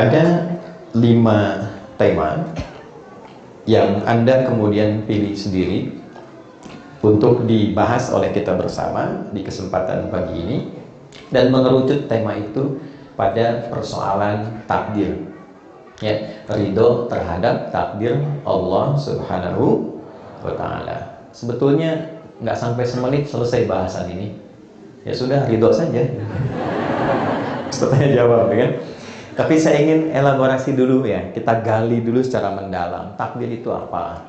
Ada 5 tema yang Anda kemudian pilih sendiri untuk dibahas oleh kita bersama di kesempatan pagi ini, dan mengerucut tema itu pada persoalan takdir, ya, ridho terhadap takdir Allah Subhanahu wa Ta'ala. Sebetulnya nggak sampai semenit selesai bahasan ini, ya sudah, ridho saja. Setelahnya jawab, kan? Tapi saya ingin elaborasi dulu, ya, kita gali dulu secara mendalam. Takdir itu apa?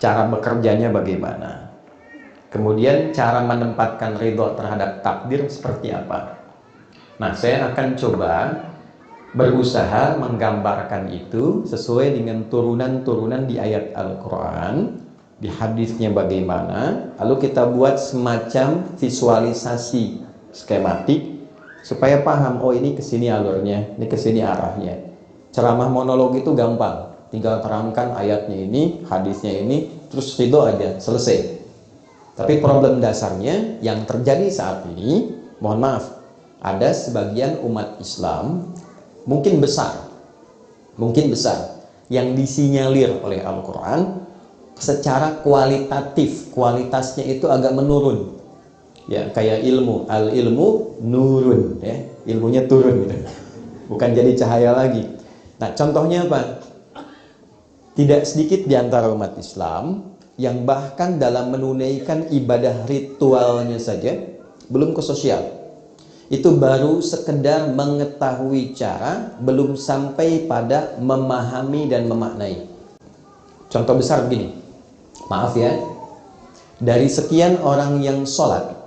Cara bekerjanya bagaimana? Kemudian cara menempatkan ridho terhadap takdir seperti apa? Nah, saya akan coba berusaha menggambarkan itu sesuai dengan turunan-turunan di ayat Al-Quran, di hadisnya bagaimana, lalu kita buat semacam visualisasi skematik supaya paham, oh ini kesini alurnya, ini kesini arahnya. Ceramah monolog itu gampang, tinggal terangkan ayatnya ini, hadisnya ini, terus ridho aja, selesai. Tapi problem dasarnya yang terjadi saat ini, mohon maaf, ada sebagian umat Islam mungkin besar yang disinyalir oleh Al-Quran secara kualitatif, kualitasnya itu agak menurun. Ya, kayak ilmu, al-ilmu nurun, ya, ilmunya turun gitu, bukan jadi cahaya lagi. Nah, contohnya apa? Tidak sedikit di antara umat Islam yang bahkan dalam menunaikan ibadah ritualnya saja belum ke sosial. Itu baru sekedar mengetahui cara, belum sampai pada memahami dan memaknai. Contoh besar begini, maaf ya, dari sekian orang yang sholat,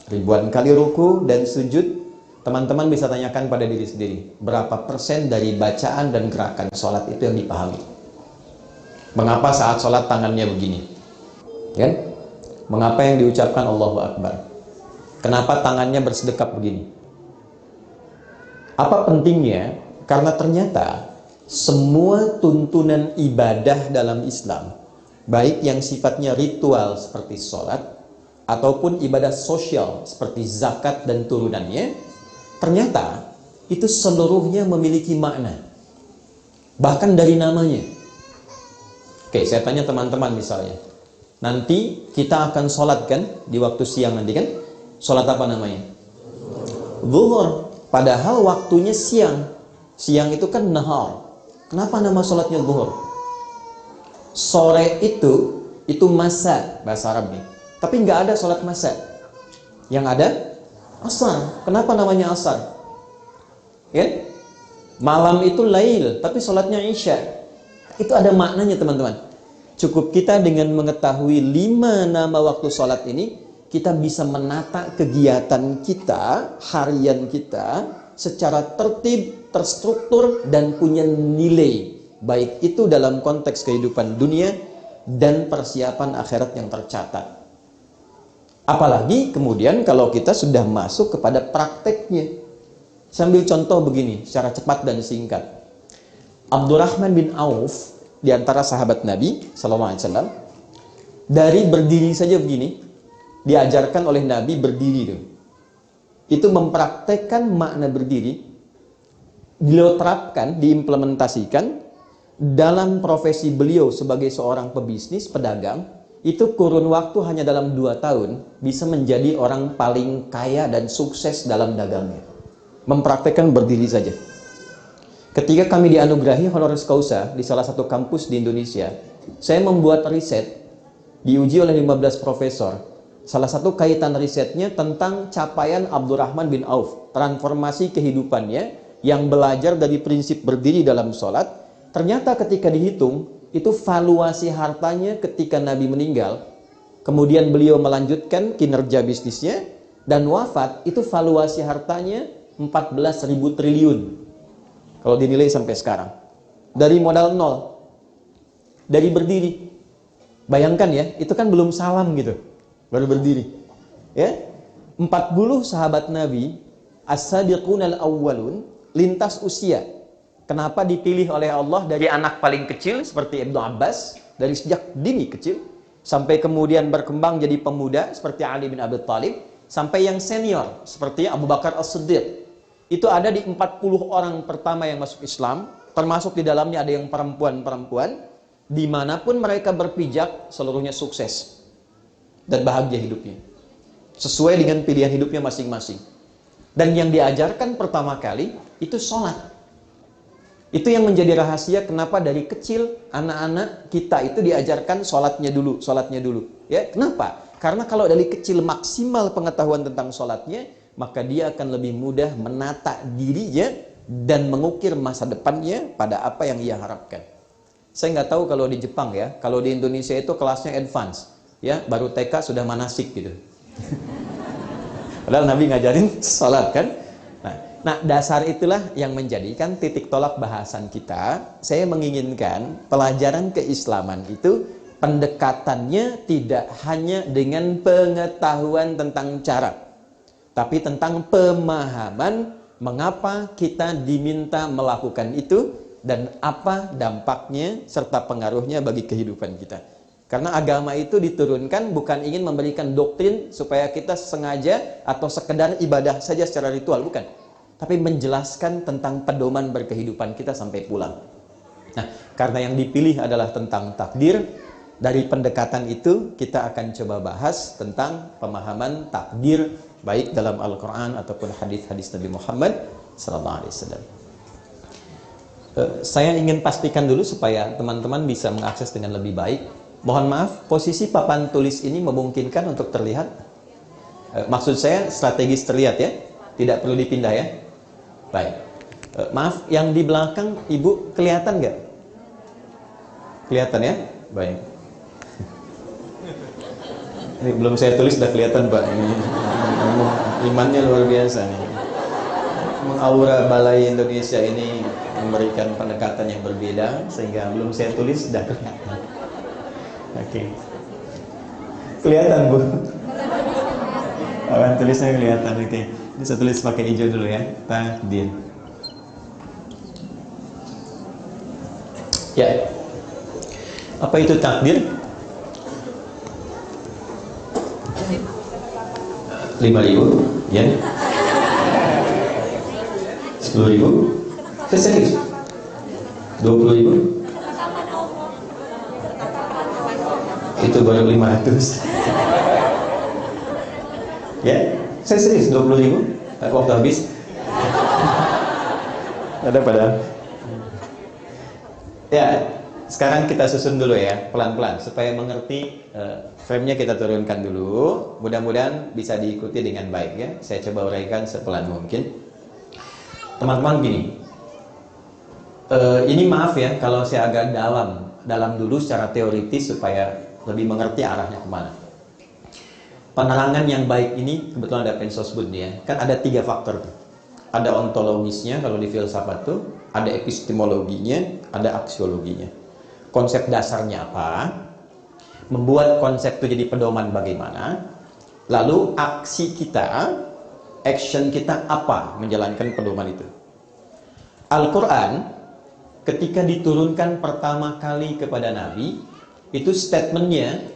ribuan kali ruku dan sujud, teman-teman bisa tanyakan pada diri sendiri, berapa persen dari bacaan dan gerakan sholat itu yang dipahami? Mengapa saat sholat tangannya begini? Kan? Mengapa yang diucapkan Allahu Akbar? Kenapa tangannya bersedekap begini? Apa pentingnya? Karena ternyata semua tuntunan ibadah dalam Islam, baik yang sifatnya ritual seperti sholat, ataupun ibadah sosial seperti zakat dan turunannya, ternyata itu seluruhnya memiliki makna, bahkan dari namanya. Oke, saya tanya teman-teman misalnya, nanti kita akan sholat kan, di waktu siang nanti kan, sholat apa namanya? Zuhur. Padahal waktunya siang. Siang itu kan nahar. Kenapa nama sholatnya zuhur? Sore itu masa, bahasa Arabnya. Tapi nggak ada sholat masa. Yang ada asar. Kenapa namanya asar? Ya? Malam itu lail, tapi sholatnya isya. Itu ada maknanya, teman-teman. Cukup kita dengan mengetahui 5 nama waktu sholat ini, kita bisa menata kegiatan kita, harian kita secara tertib, terstruktur, dan punya nilai. Baik itu dalam konteks kehidupan dunia dan persiapan akhirat yang tercatat. Apalagi kemudian kalau kita sudah masuk kepada prakteknya. Sambil contoh begini, secara cepat dan singkat. Abdurrahman bin Auf, di antara sahabat Nabi SAW, dari berdiri saja begini, diajarkan oleh Nabi berdiri itu. Itu mempraktekkan makna berdiri, beliau terapkan, diimplementasikan dalam profesi beliau sebagai seorang pebisnis, pedagang. Itu kurun waktu hanya dalam 2 tahun bisa menjadi orang paling kaya dan sukses dalam dagangnya. Mempraktekkan berdiri saja. Ketika kami dianugerahi honoris causa di salah satu kampus di Indonesia, saya membuat riset, diuji oleh 15 profesor. Salah satu kaitan risetnya tentang capaian Abdurrahman bin Auf, transformasi kehidupannya yang belajar dari prinsip berdiri dalam sholat. Ternyata ketika dihitung, itu valuasi hartanya ketika Nabi meninggal, kemudian beliau melanjutkan kinerja bisnisnya, dan wafat, itu valuasi hartanya 14.000 triliun. Kalau dinilai sampai sekarang. Dari modal nol. Dari berdiri. Bayangkan ya, itu kan belum salam gitu. Baru berdiri. Ya, 40 sahabat Nabi, as-sadiqunal awwalun, lintas usia. Kenapa dipilih oleh Allah dari anak paling kecil seperti Ibnu Abbas, dari sejak dini kecil, sampai kemudian berkembang jadi pemuda seperti Ali bin Abi Thalib, sampai yang senior seperti Abu Bakar As-Siddiq. itu ada di 40 orang pertama yang masuk Islam, termasuk di dalamnya ada yang perempuan-perempuan, dimanapun mereka berpijak, seluruhnya sukses dan bahagia hidupnya, sesuai dengan pilihan hidupnya masing-masing. Dan yang diajarkan pertama kali itu sholat. Itu yang menjadi rahasia kenapa dari kecil anak-anak kita itu diajarkan sholatnya dulu. Ya, kenapa? Karena kalau dari kecil maksimal pengetahuan tentang sholatnya, maka dia akan lebih mudah menata dirinya dan mengukir masa depannya pada apa yang ia harapkan. Saya nggak tahu kalau di Jepang ya, kalau di Indonesia itu kelasnya advance, ya baru TK sudah manasik gitu. Padahal Nabi ngajarin sholat kan. Nah, dasar itulah yang menjadikan titik tolak bahasan kita. Saya menginginkan pelajaran keislaman itu pendekatannya tidak hanya dengan pengetahuan tentang cara, tapi tentang pemahaman mengapa kita diminta melakukan itu dan apa dampaknya serta pengaruhnya bagi kehidupan kita. Karena agama itu diturunkan bukan ingin memberikan doktrin supaya kita sengaja atau sekedar ibadah saja secara ritual, bukan. Tapi menjelaskan tentang pedoman berkehidupan kita sampai pulang. Nah, karena yang dipilih adalah tentang takdir, dari pendekatan itu kita akan coba bahas tentang pemahaman takdir baik dalam Al-Quran ataupun hadis-hadis Nabi Muhammad SAW. Saya ingin pastikan dulu supaya teman-teman bisa mengakses dengan lebih baik. Mohon maaf, posisi papan tulis ini memungkinkan untuk terlihat? Maksud saya strategis terlihat ya, tidak perlu dipindah ya. Baik, maaf, yang di belakang ibu kelihatan nggak? Kelihatan ya? Baik. Ini belum saya tulis sudah kelihatan Pak. Ini imannya luar biasa nih. Aura Balai Indonesia ini memberikan pendekatan yang berbeda sehingga belum saya tulis sudah kelihatan. Oke. Kelihatan Bu? Akan tulisnya kelihatan. Oke. Ini saya tulis pakai hijau dulu ya. Takdir. Ya. Apa itu takdir? 5.000 ya. 10.000. Serius? 20.000. Itu baru 500. Ya, saya serius 20.000. Waktu habis. Ada padahal. Ya, sekarang kita susun dulu ya, pelan-pelan supaya mengerti. Frame-nya kita turunkan dulu. Mudah-mudahan bisa diikuti dengan baik ya. Saya coba uraikan sepelan mungkin. Teman-teman gini. Ini maaf ya kalau saya agak dalam dulu secara teoritis supaya lebih mengerti arahnya kemana. Penerangan yang baik ini kebetulan ada pensosbud nih ya. Kan ada 3 faktor. Ada ontologisnya kalau di filsafat tuh, ada epistemologinya, ada aksiologinya. Konsep dasarnya apa? Membuat konsep itu jadi pedoman bagaimana? Lalu aksi kita, action kita apa menjalankan pedoman itu? Al-Quran ketika diturunkan pertama kali kepada Nabi, itu statementnya,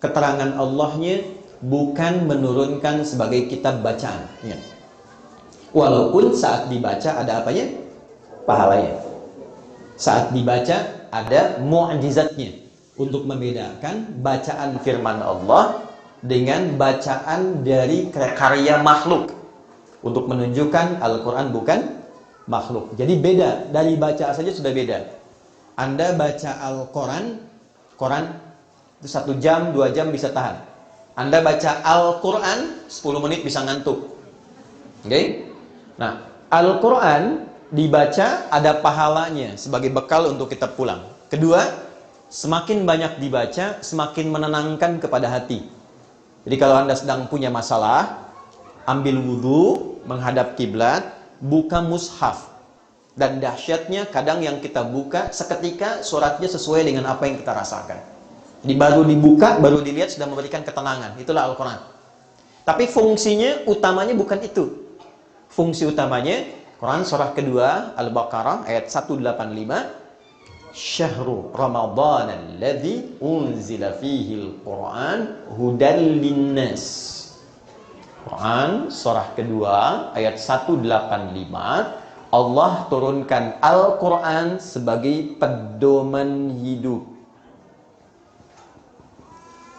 keterangan Allahnya bukan menurunkan sebagai kitab bacaan ya. Walaupun saat dibaca ada apanya? Pahalanya. Saat dibaca ada mu'jizatnya untuk membedakan bacaan firman Allah dengan bacaan dari karya makhluk, untuk menunjukkan Al-Quran bukan makhluk. Jadi beda, dari baca saja sudah beda. Anda baca Al-Quran, Quran itu 1 jam, 2 jam bisa tahan. Anda baca Al-Quran 10 menit bisa ngantuk. Oke? Nah, Al-Quran dibaca ada pahalanya sebagai bekal untuk kita pulang. Kedua, semakin banyak dibaca, semakin menenangkan kepada hati. Jadi kalau Anda sedang punya masalah, ambil wudhu, menghadap kiblat, buka mushaf. Dan dahsyatnya kadang yang kita buka seketika suratnya sesuai dengan apa yang kita rasakan. Jadi baru dibuka, baru dilihat sudah memberikan ketenangan. Itulah Al-Quran. Tapi fungsinya utamanya bukan itu. Fungsi utamanya Quran surah kedua Al-Baqarah ayat 185, Syahrul Ramadan alladzi unzila fihi al-Quran hudal linnas Quran surah kedua ayat 185, Allah turunkan Al-Quran sebagai pedoman hidup,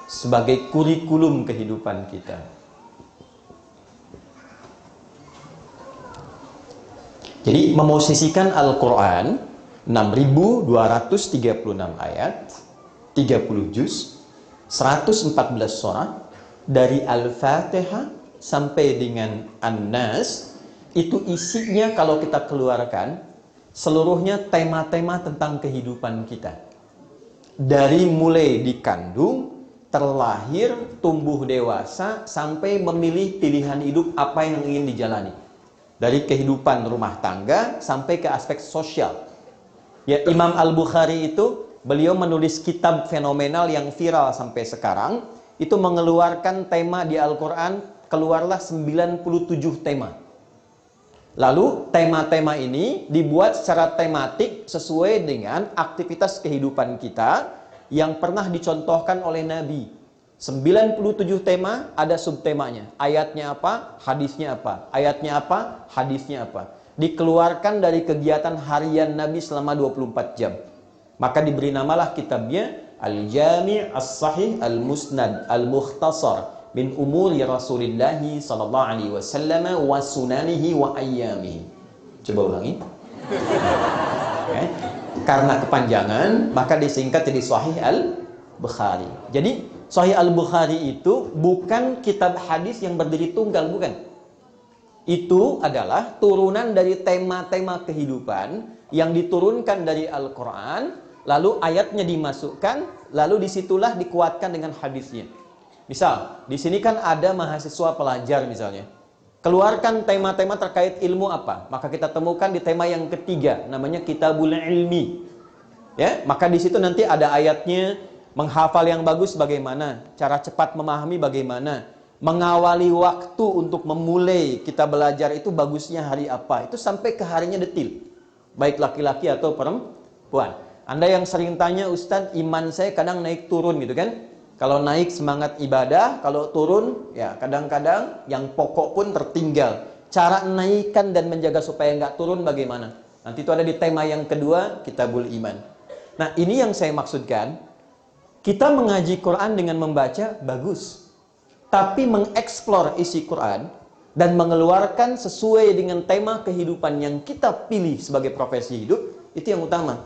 sebagai kurikulum kehidupan kita. Jadi memosisikan Al-Quran 6.236 ayat, 30 juz, 114 surah, dari Al-Fatihah sampai dengan An-Nas, itu isinya kalau kita keluarkan seluruhnya tema-tema tentang kehidupan kita. Dari mulai dikandung, terlahir, tumbuh dewasa, sampai memilih pilihan hidup apa yang ingin dijalani. Dari kehidupan rumah tangga sampai ke aspek sosial. Ya, Imam Al-Bukhari itu, beliau menulis kitab fenomenal yang viral sampai sekarang, itu mengeluarkan tema di Al-Quran, keluarlah 97 tema. Lalu tema-tema ini dibuat secara tematik sesuai dengan aktivitas kehidupan kita yang pernah dicontohkan oleh Nabi. 97 tema, ada subtemanya. Ayatnya apa, hadisnya apa. Ayatnya apa, hadisnya apa. Dikeluarkan dari kegiatan harian Nabi selama 24 jam. Maka diberi namalah kitabnya Al-Jami' As-Sahih Al-Musnad Al-Mukhtasar min umuri Rasulillah sallallahu alaihi wasallam wa sunanihi wa ayyamihi. Coba ulangi. Okay. Karena kepanjangan, maka disingkat jadi Sahih Al-Bukhari. Jadi Sahih Al-Bukhari itu bukan kitab hadis yang berdiri tunggal, bukan. Itu adalah turunan dari tema-tema kehidupan yang diturunkan dari Al-Quran, lalu ayatnya dimasukkan, lalu disitulah dikuatkan dengan hadisnya. Misal, di sini kan ada mahasiswa pelajar misalnya. Keluarkan tema-tema terkait ilmu apa? Maka kita temukan di tema yang ketiga, namanya Kitabul Ilmi. Ya, maka di situ nanti ada ayatnya, menghafal yang bagus bagaimana, cara cepat memahami bagaimana, mengawali waktu untuk memulai kita belajar itu bagusnya hari apa, itu sampai ke harinya detil, baik laki-laki atau perempuan. Anda yang sering tanya, Ustadz, iman saya kadang naik turun gitu kan. Kalau naik semangat ibadah, kalau turun ya kadang-kadang yang pokok pun tertinggal. Cara naikkan dan menjaga supaya nggak turun bagaimana? Nanti itu ada di tema yang kedua, Kitabul Iman. Nah, ini yang saya maksudkan. Kita mengaji Quran dengan membaca, bagus. Tapi mengeksplor isi Quran dan mengeluarkan sesuai dengan tema kehidupan yang kita pilih sebagai profesi hidup, itu yang utama.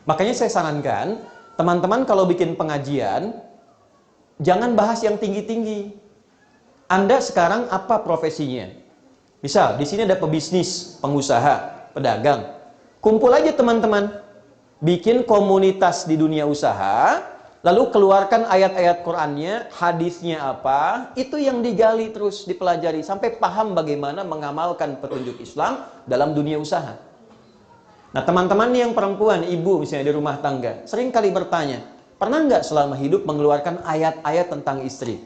Makanya saya sarankan, teman-teman kalau bikin pengajian, jangan bahas yang tinggi-tinggi. Anda sekarang apa profesinya? Misal, di sini ada pebisnis, pengusaha, pedagang. Kumpul aja teman-teman. Bikin komunitas di dunia usaha, lalu keluarkan ayat-ayat Qur'annya, hadisnya apa, itu yang digali terus, dipelajari, sampai paham bagaimana mengamalkan petunjuk Islam dalam dunia usaha. Nah, teman-teman yang perempuan, ibu misalnya di rumah tangga, sering kali bertanya, pernah nggak selama hidup mengeluarkan ayat-ayat tentang istri,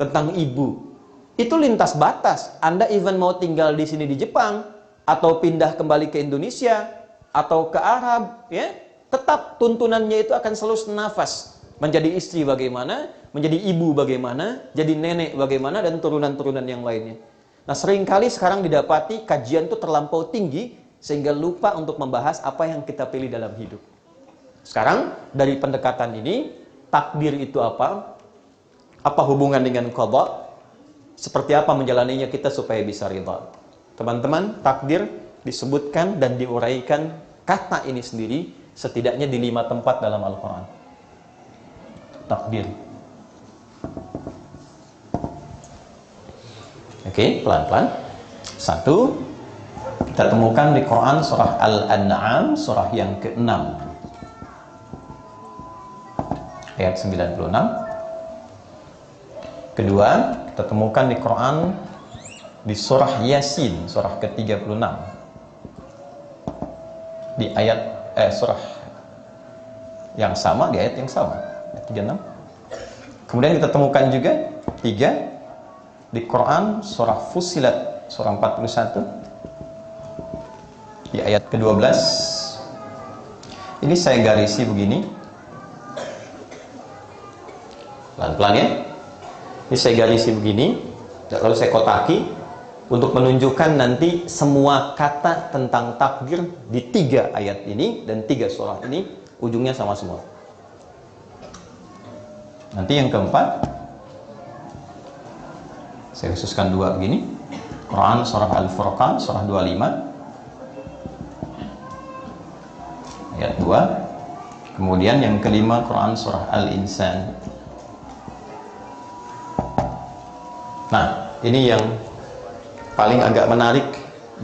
tentang ibu? Itu lintas batas. Anda even mau tinggal di sini di Jepang, atau pindah kembali ke Indonesia, atau ke Arab, ya, tetap tuntunannya itu akan selalu senafas. Menjadi istri bagaimana, menjadi ibu bagaimana, jadi nenek bagaimana, dan turunan-turunan yang lainnya. Nah, seringkali sekarang didapati kajian itu terlampau tinggi, sehingga lupa untuk membahas apa yang kita pilih dalam hidup. Sekarang, dari pendekatan ini, takdir itu apa? Apa hubungan dengan qadha? Seperti apa menjalaninya kita supaya bisa ridha? Teman-teman, takdir disebutkan dan diuraikan kata ini sendiri setidaknya di 5 tempat dalam Al-Quran. Takdir. Oke, pelan-pelan. 1, kita temukan di Quran surah Al-An'am, surah yang ke-6, ayat 96. Kedua, kita temukan di Quran di surah Yasin, surah ke-36, di ayat surah yang sama, di ayat yang sama, ayat 36. Kemudian kita temukan juga 3 di Quran surah Fussilat, surah 41, di ayat ke-12. Ini saya garisi begini, pelan-pelan ya. Ini saya garisi begini, Lalu saya kotaki untuk menunjukkan nanti semua kata tentang takdir di 3 ayat ini dan 3 surah ini ujungnya sama semua. Nanti yang keempat saya khususkan 2 begini. Quran surah Al-Furqan surah 25 ayat 2. Kemudian yang kelima Quran surah Al-Insan. Nah, ini yang paling agak menarik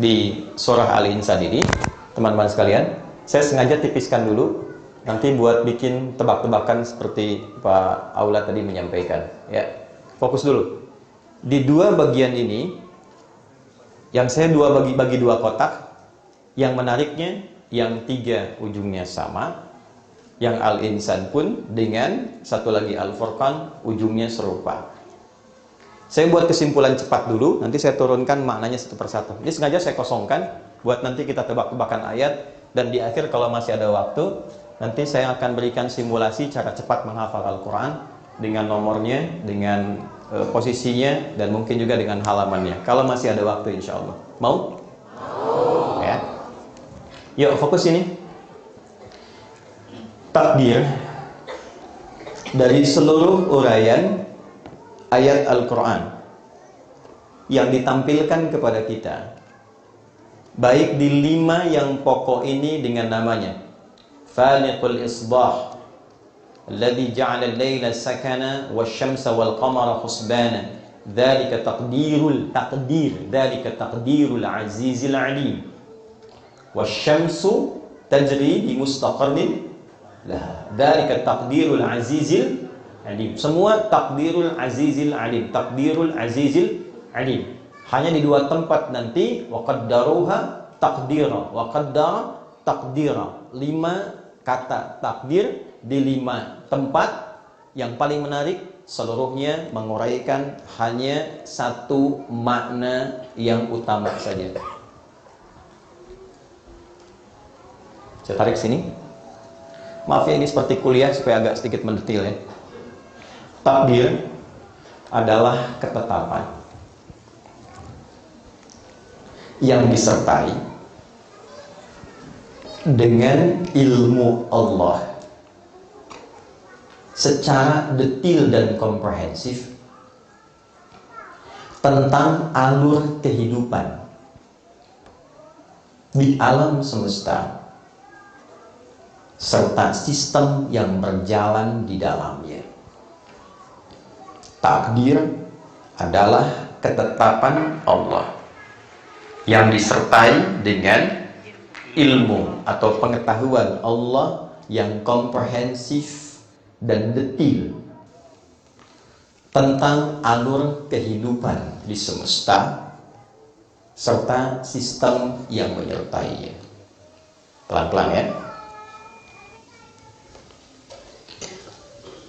di surah Al-Insan ini, teman-teman sekalian. Saya sengaja tipiskan dulu, nanti buat bikin tebak-tebakan seperti Pak Aula tadi menyampaikan. Ya, fokus dulu. Di 2 bagian ini, yang saya bagi 2 kotak, yang menariknya, yang 3 ujungnya sama, yang Al-Insan pun dengan satu lagi Al-Furqan ujungnya serupa. Saya buat kesimpulan cepat dulu, nanti saya turunkan maknanya satu persatu. Ini sengaja saya kosongkan buat nanti kita tebak-tebakan ayat, dan di akhir kalau masih ada waktu, nanti saya akan berikan simulasi cara cepat menghafal Al-Quran dengan nomornya, dengan posisinya, dan mungkin juga dengan halamannya. Kalau masih ada waktu insya Allah. Mau? Mau. Ya. Yuk fokus ini. Takdir dari seluruh uraian ayat Al-Quran yang ditampilkan kepada kita, baik di 5 yang pokok ini dengan namanya Faliqul Isbah alladhi ja'ala al-layla sakana wasyamsa wal qamara husbana dzalika taqdirul azizil alim wasyamsu tajri bi mustaqarrin lah dzalika taqdirul azizil alim. Semua takdirul azizil alim, takdirul azizil alim. Hanya di 2 tempat nanti wa qaddaruha taqdira wa qaddara taqdira. 5 kata takdir di 5 tempat. Yang paling menarik, seluruhnya menguraikan hanya 1 makna yang utama saja. Saya tarik sini. Maaf ya, ini seperti kuliah supaya agak sedikit mendetil ya. Takdir adalah ketetapan yang disertai dengan ilmu Allah secara detil dan komprehensif tentang alur kehidupan di alam semesta serta sistem yang berjalan di dalamnya. Takdir adalah ketetapan Allah yang disertai dengan ilmu atau pengetahuan Allah yang komprehensif dan detil tentang alur kehidupan di semesta serta sistem yang menyertainya. Pelan-pelan ya.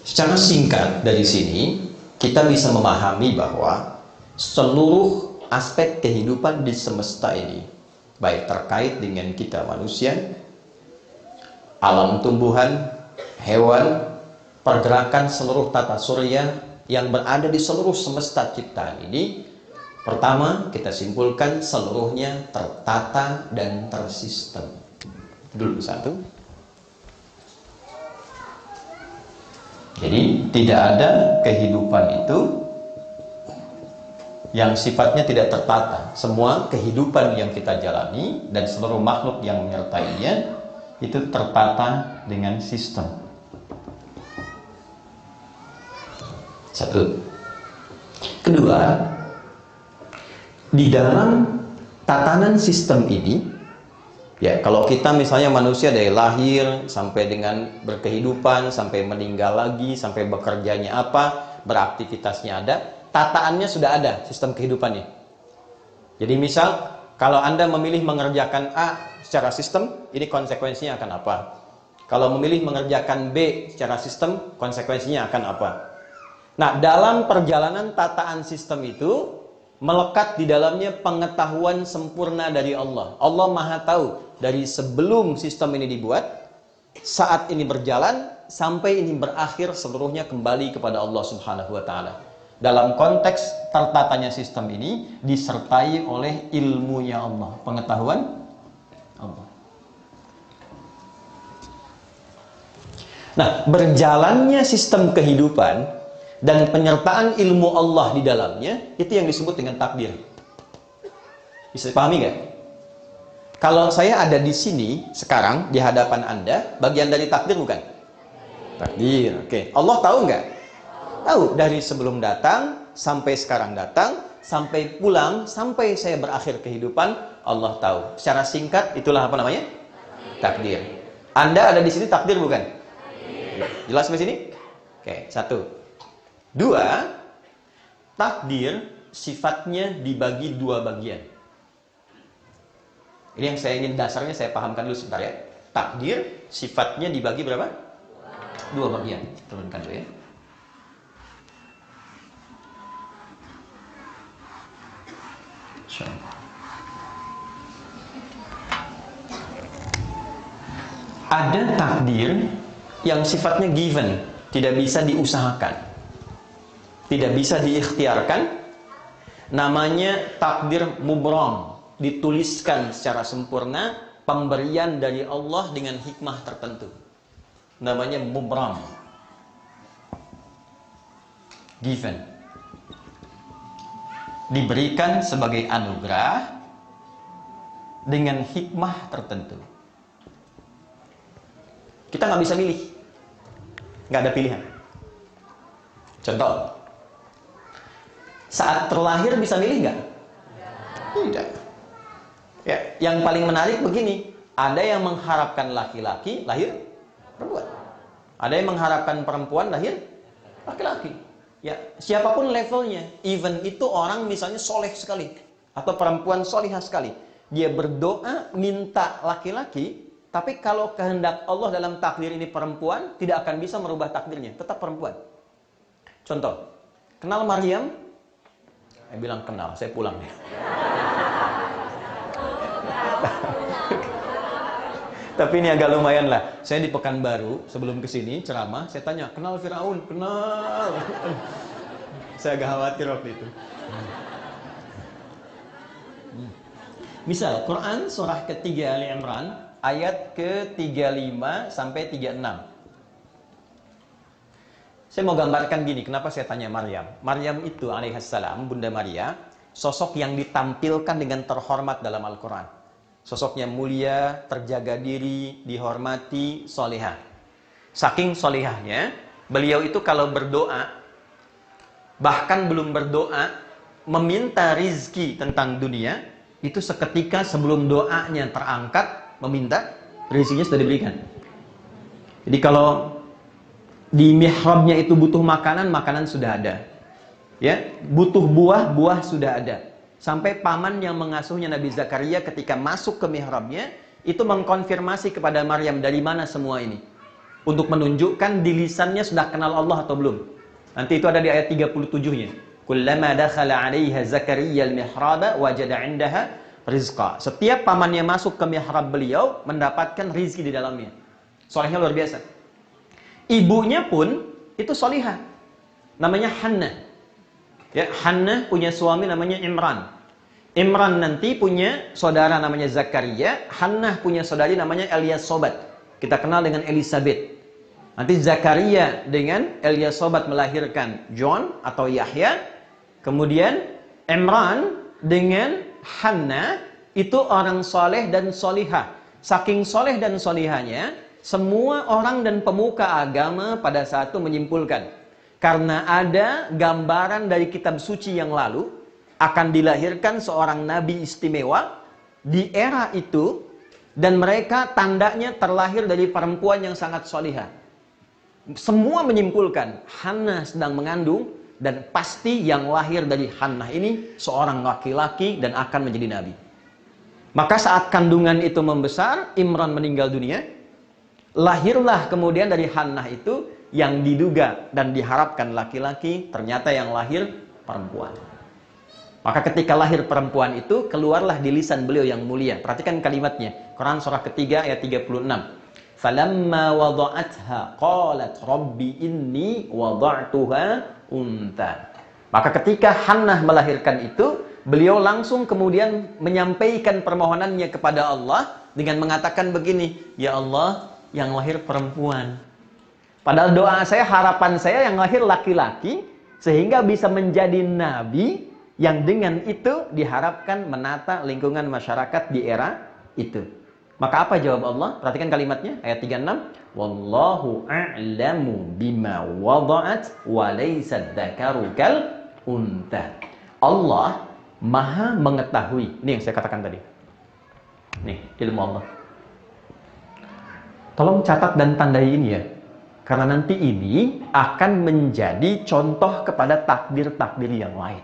Secara singkat dari sini kita bisa memahami bahwa seluruh aspek kehidupan di semesta ini, baik terkait dengan kita manusia, alam tumbuhan, hewan, pergerakan seluruh tata surya yang berada di seluruh semesta ciptaan ini, pertama kita simpulkan seluruhnya tertata dan tersistem. Dulu satu. Jadi tidak ada kehidupan itu yang sifatnya tidak tertata. Semua kehidupan yang kita jalani dan seluruh makhluk yang menyertainya itu tertata dengan sistem. Satu. Kedua, di dalam tatanan sistem ini, ya, kalau kita misalnya manusia dari lahir sampai dengan berkehidupan, sampai meninggal lagi, sampai bekerjanya apa, beraktivitasnya ada, tataannya sudah ada sistem kehidupannya. Jadi misal, kalau Anda memilih mengerjakan A secara sistem, ini konsekuensinya akan apa? Kalau memilih mengerjakan B secara sistem, konsekuensinya akan apa? Nah, dalam perjalanan tataan sistem itu, melekat di dalamnya pengetahuan sempurna dari Allah. Allah Maha tahu dari sebelum sistem ini dibuat, saat ini berjalan, sampai ini berakhir seluruhnya kembali kepada Allah Subhanahu wa Ta'ala. dalam konteks tertatanya sistem ini disertai oleh ilmunya Allah, pengetahuan Allah. Nah, berjalannya sistem kehidupan dan penyertaan ilmu Allah di dalamnya, itu yang disebut dengan takdir. Bisa dipahami nggak? Kalau saya ada di sini sekarang di hadapan Anda, bagian dari takdir bukan? Takdir. Oke. Allah tahu nggak? Tahu, dari sebelum datang sampai sekarang datang, sampai pulang, sampai saya berakhir kehidupan, Allah tahu. Secara singkat itulah apa namanya? Takdir. Anda ada di sini takdir bukan? Jelas sampai sini? Oke, satu. Dua, takdir sifatnya dibagi dua bagian. Ini yang saya ingin dasarnya saya pahamkan dulu sebentar ya. Takdir sifatnya dibagi berapa? Dua bagian. Turunkan dulu ya. Ada takdir yang sifatnya given, tidak bisa diusahakan, tidak bisa diikhtiarkan. Namanya takdir mubram, dituliskan secara sempurna, pemberian dari Allah dengan hikmah tertentu. Namanya mubram, given, diberikan sebagai anugerah dengan hikmah tertentu. Kita nggak bisa milih, nggak ada pilihan. Contoh, saat terlahir bisa milih nggak? Tidak. Ya, yang paling menarik begini, ada yang mengharapkan laki-laki lahir perempuan, ada yang mengharapkan perempuan lahir laki-laki. Ya, siapapun levelnya, even itu orang misalnya soleh sekali atau perempuan solihah sekali, dia berdoa minta laki-laki, tapi kalau kehendak Allah dalam takdir ini perempuan, tidak akan bisa merubah takdirnya, tetap perempuan. Contoh, kenal Maryam? Saya bilang kenal, saya pulang nih. Tapi ini agak lumayan lah. Saya di Pekanbaru, sebelum kesini ceramah, saya tanya, kenal Firaun? Kenal. Saya agak khawatir waktu itu. Misal, Quran surah ketiga Ali Imran, ayat ke-35 sampai 36. Saya mau gambarkan gini, kenapa saya tanya Maryam. Maryam itu alaihissalam, Bunda Maria, sosok yang ditampilkan dengan terhormat dalam Al-Quran. Sosoknya mulia, terjaga diri, dihormati, solihah. Saking solihahnya, beliau itu kalau berdoa, bahkan belum berdoa, meminta rizki tentang dunia, itu seketika sebelum doanya terangkat, meminta, rizkinya sudah diberikan. Jadi kalau di mihrabnya itu butuh makanan, makanan sudah ada. Ya, butuh buah, buah sudah ada. Sampai paman yang mengasuhnya Nabi Zakaria ketika masuk ke mihrabnya, itu mengkonfirmasi kepada Maryam dari mana semua ini. Untuk menunjukkan di lisannya sudah kenal Allah atau belum. Nanti itu ada di ayat 37-nya. Kullama dakhala 'alaiha Zakaria al-mihraba wajada 'indaha rizqa. Setiap pamannya masuk ke mihrab beliau, mendapatkan rizki di dalamnya. Solehnya luar biasa. Ibunya pun itu solihah. Namanya Hannah. Ya, Hannah punya suami namanya Imran. Imran nanti punya saudara namanya Zakaria. Hannah punya saudari namanya Elyasobat. Kita kenal dengan Elizabeth. Nanti Zakaria dengan Elyasobat melahirkan John atau Yahya. Kemudian Imran dengan Hannah itu orang soleh dan solihah. Saking soleh dan solihahnya, semua orang dan pemuka agama pada saat itu menyimpulkan, karena ada gambaran dari kitab suci yang lalu, akan dilahirkan seorang nabi istimewa di era itu, dan mereka tandanya terlahir dari perempuan yang sangat solihah. Semua menyimpulkan, Hannah sedang mengandung, dan pasti yang lahir dari Hannah ini seorang laki-laki dan akan menjadi nabi. Maka saat kandungan itu membesar, Imran meninggal dunia, lahirlah kemudian dari Hannah itu yang diduga dan diharapkan laki-laki, ternyata yang lahir perempuan. Maka ketika lahir perempuan itu, keluarlah di lisan beliau yang mulia. Perhatikan kalimatnya. Quran surah ketiga ayat 36. Falamma wada'atha qalat rabbi inni wada'tuha unta. Maka ketika Hannah melahirkan itu, beliau langsung kemudian menyampaikan permohonannya kepada Allah dengan mengatakan begini, "Ya Allah, yang lahir perempuan. Padahal doa saya, harapan saya yang lahir laki-laki, sehingga bisa menjadi nabi yang dengan itu diharapkan menata lingkungan masyarakat di era itu." Maka apa jawab Allah? Perhatikan kalimatnya, ayat 36. Wallahu a'lamu bima wada'at wa laysa dzakaru kal untha. Allah Maha mengetahui. Ini yang saya katakan tadi. Nih, ilmu Allah. Tolong catat dan tandai ini ya. Karena nanti ini akan menjadi contoh kepada takdir-takdir yang lain.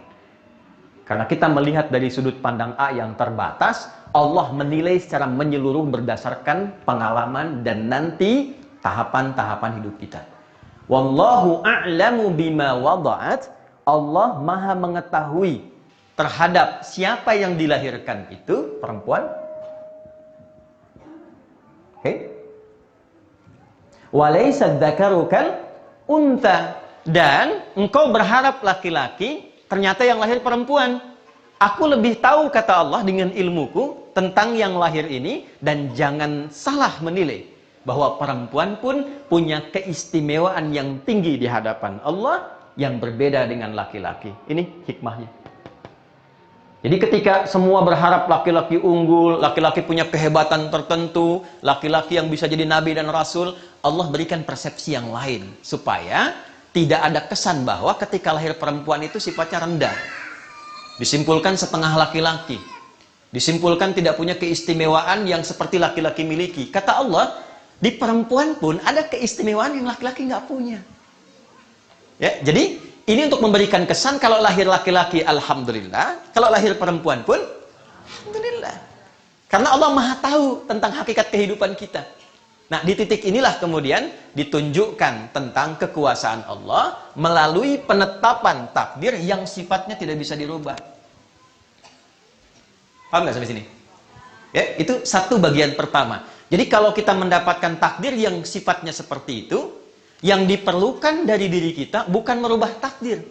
Karena kita melihat dari sudut pandang A yang terbatas, Allah menilai secara menyeluruh berdasarkan pengalaman dan nanti tahapan-tahapan hidup kita. Wallahu a'lamu bima wada'at. Allah Maha mengetahui terhadap siapa yang dilahirkan itu perempuan. Oke. Walaysa dzakaru kal untha, dan engkau berharap laki-laki, ternyata yang lahir perempuan. Aku lebih tahu, kata Allah, dengan ilmuku tentang yang lahir ini, dan jangan salah menilai bahwa perempuan pun punya keistimewaan yang tinggi di hadapan Allah yang berbeda dengan laki-laki. Ini hikmahnya. Jadi ketika semua berharap laki-laki unggul, laki-laki punya kehebatan tertentu, laki-laki yang bisa jadi nabi dan rasul, Allah berikan persepsi yang lain supaya tidak ada kesan bahwa ketika lahir perempuan itu sifatnya rendah. Disimpulkan setengah laki-laki. Disimpulkan tidak punya keistimewaan yang seperti laki-laki miliki. Kata Allah, di perempuan pun ada keistimewaan yang laki-laki nggak punya. Ya, jadi ini untuk memberikan kesan kalau lahir laki-laki, alhamdulillah. Kalau lahir perempuan pun, alhamdulillah. Karena Allah Maha tahu tentang hakikat kehidupan kita. Nah, di titik inilah kemudian ditunjukkan tentang kekuasaan Allah melalui penetapan takdir yang sifatnya tidak bisa dirubah. Paham nggak sampai sini? Ya, itu satu bagian pertama. Jadi kalau kita mendapatkan takdir yang sifatnya seperti itu, yang diperlukan dari diri kita bukan merubah takdir.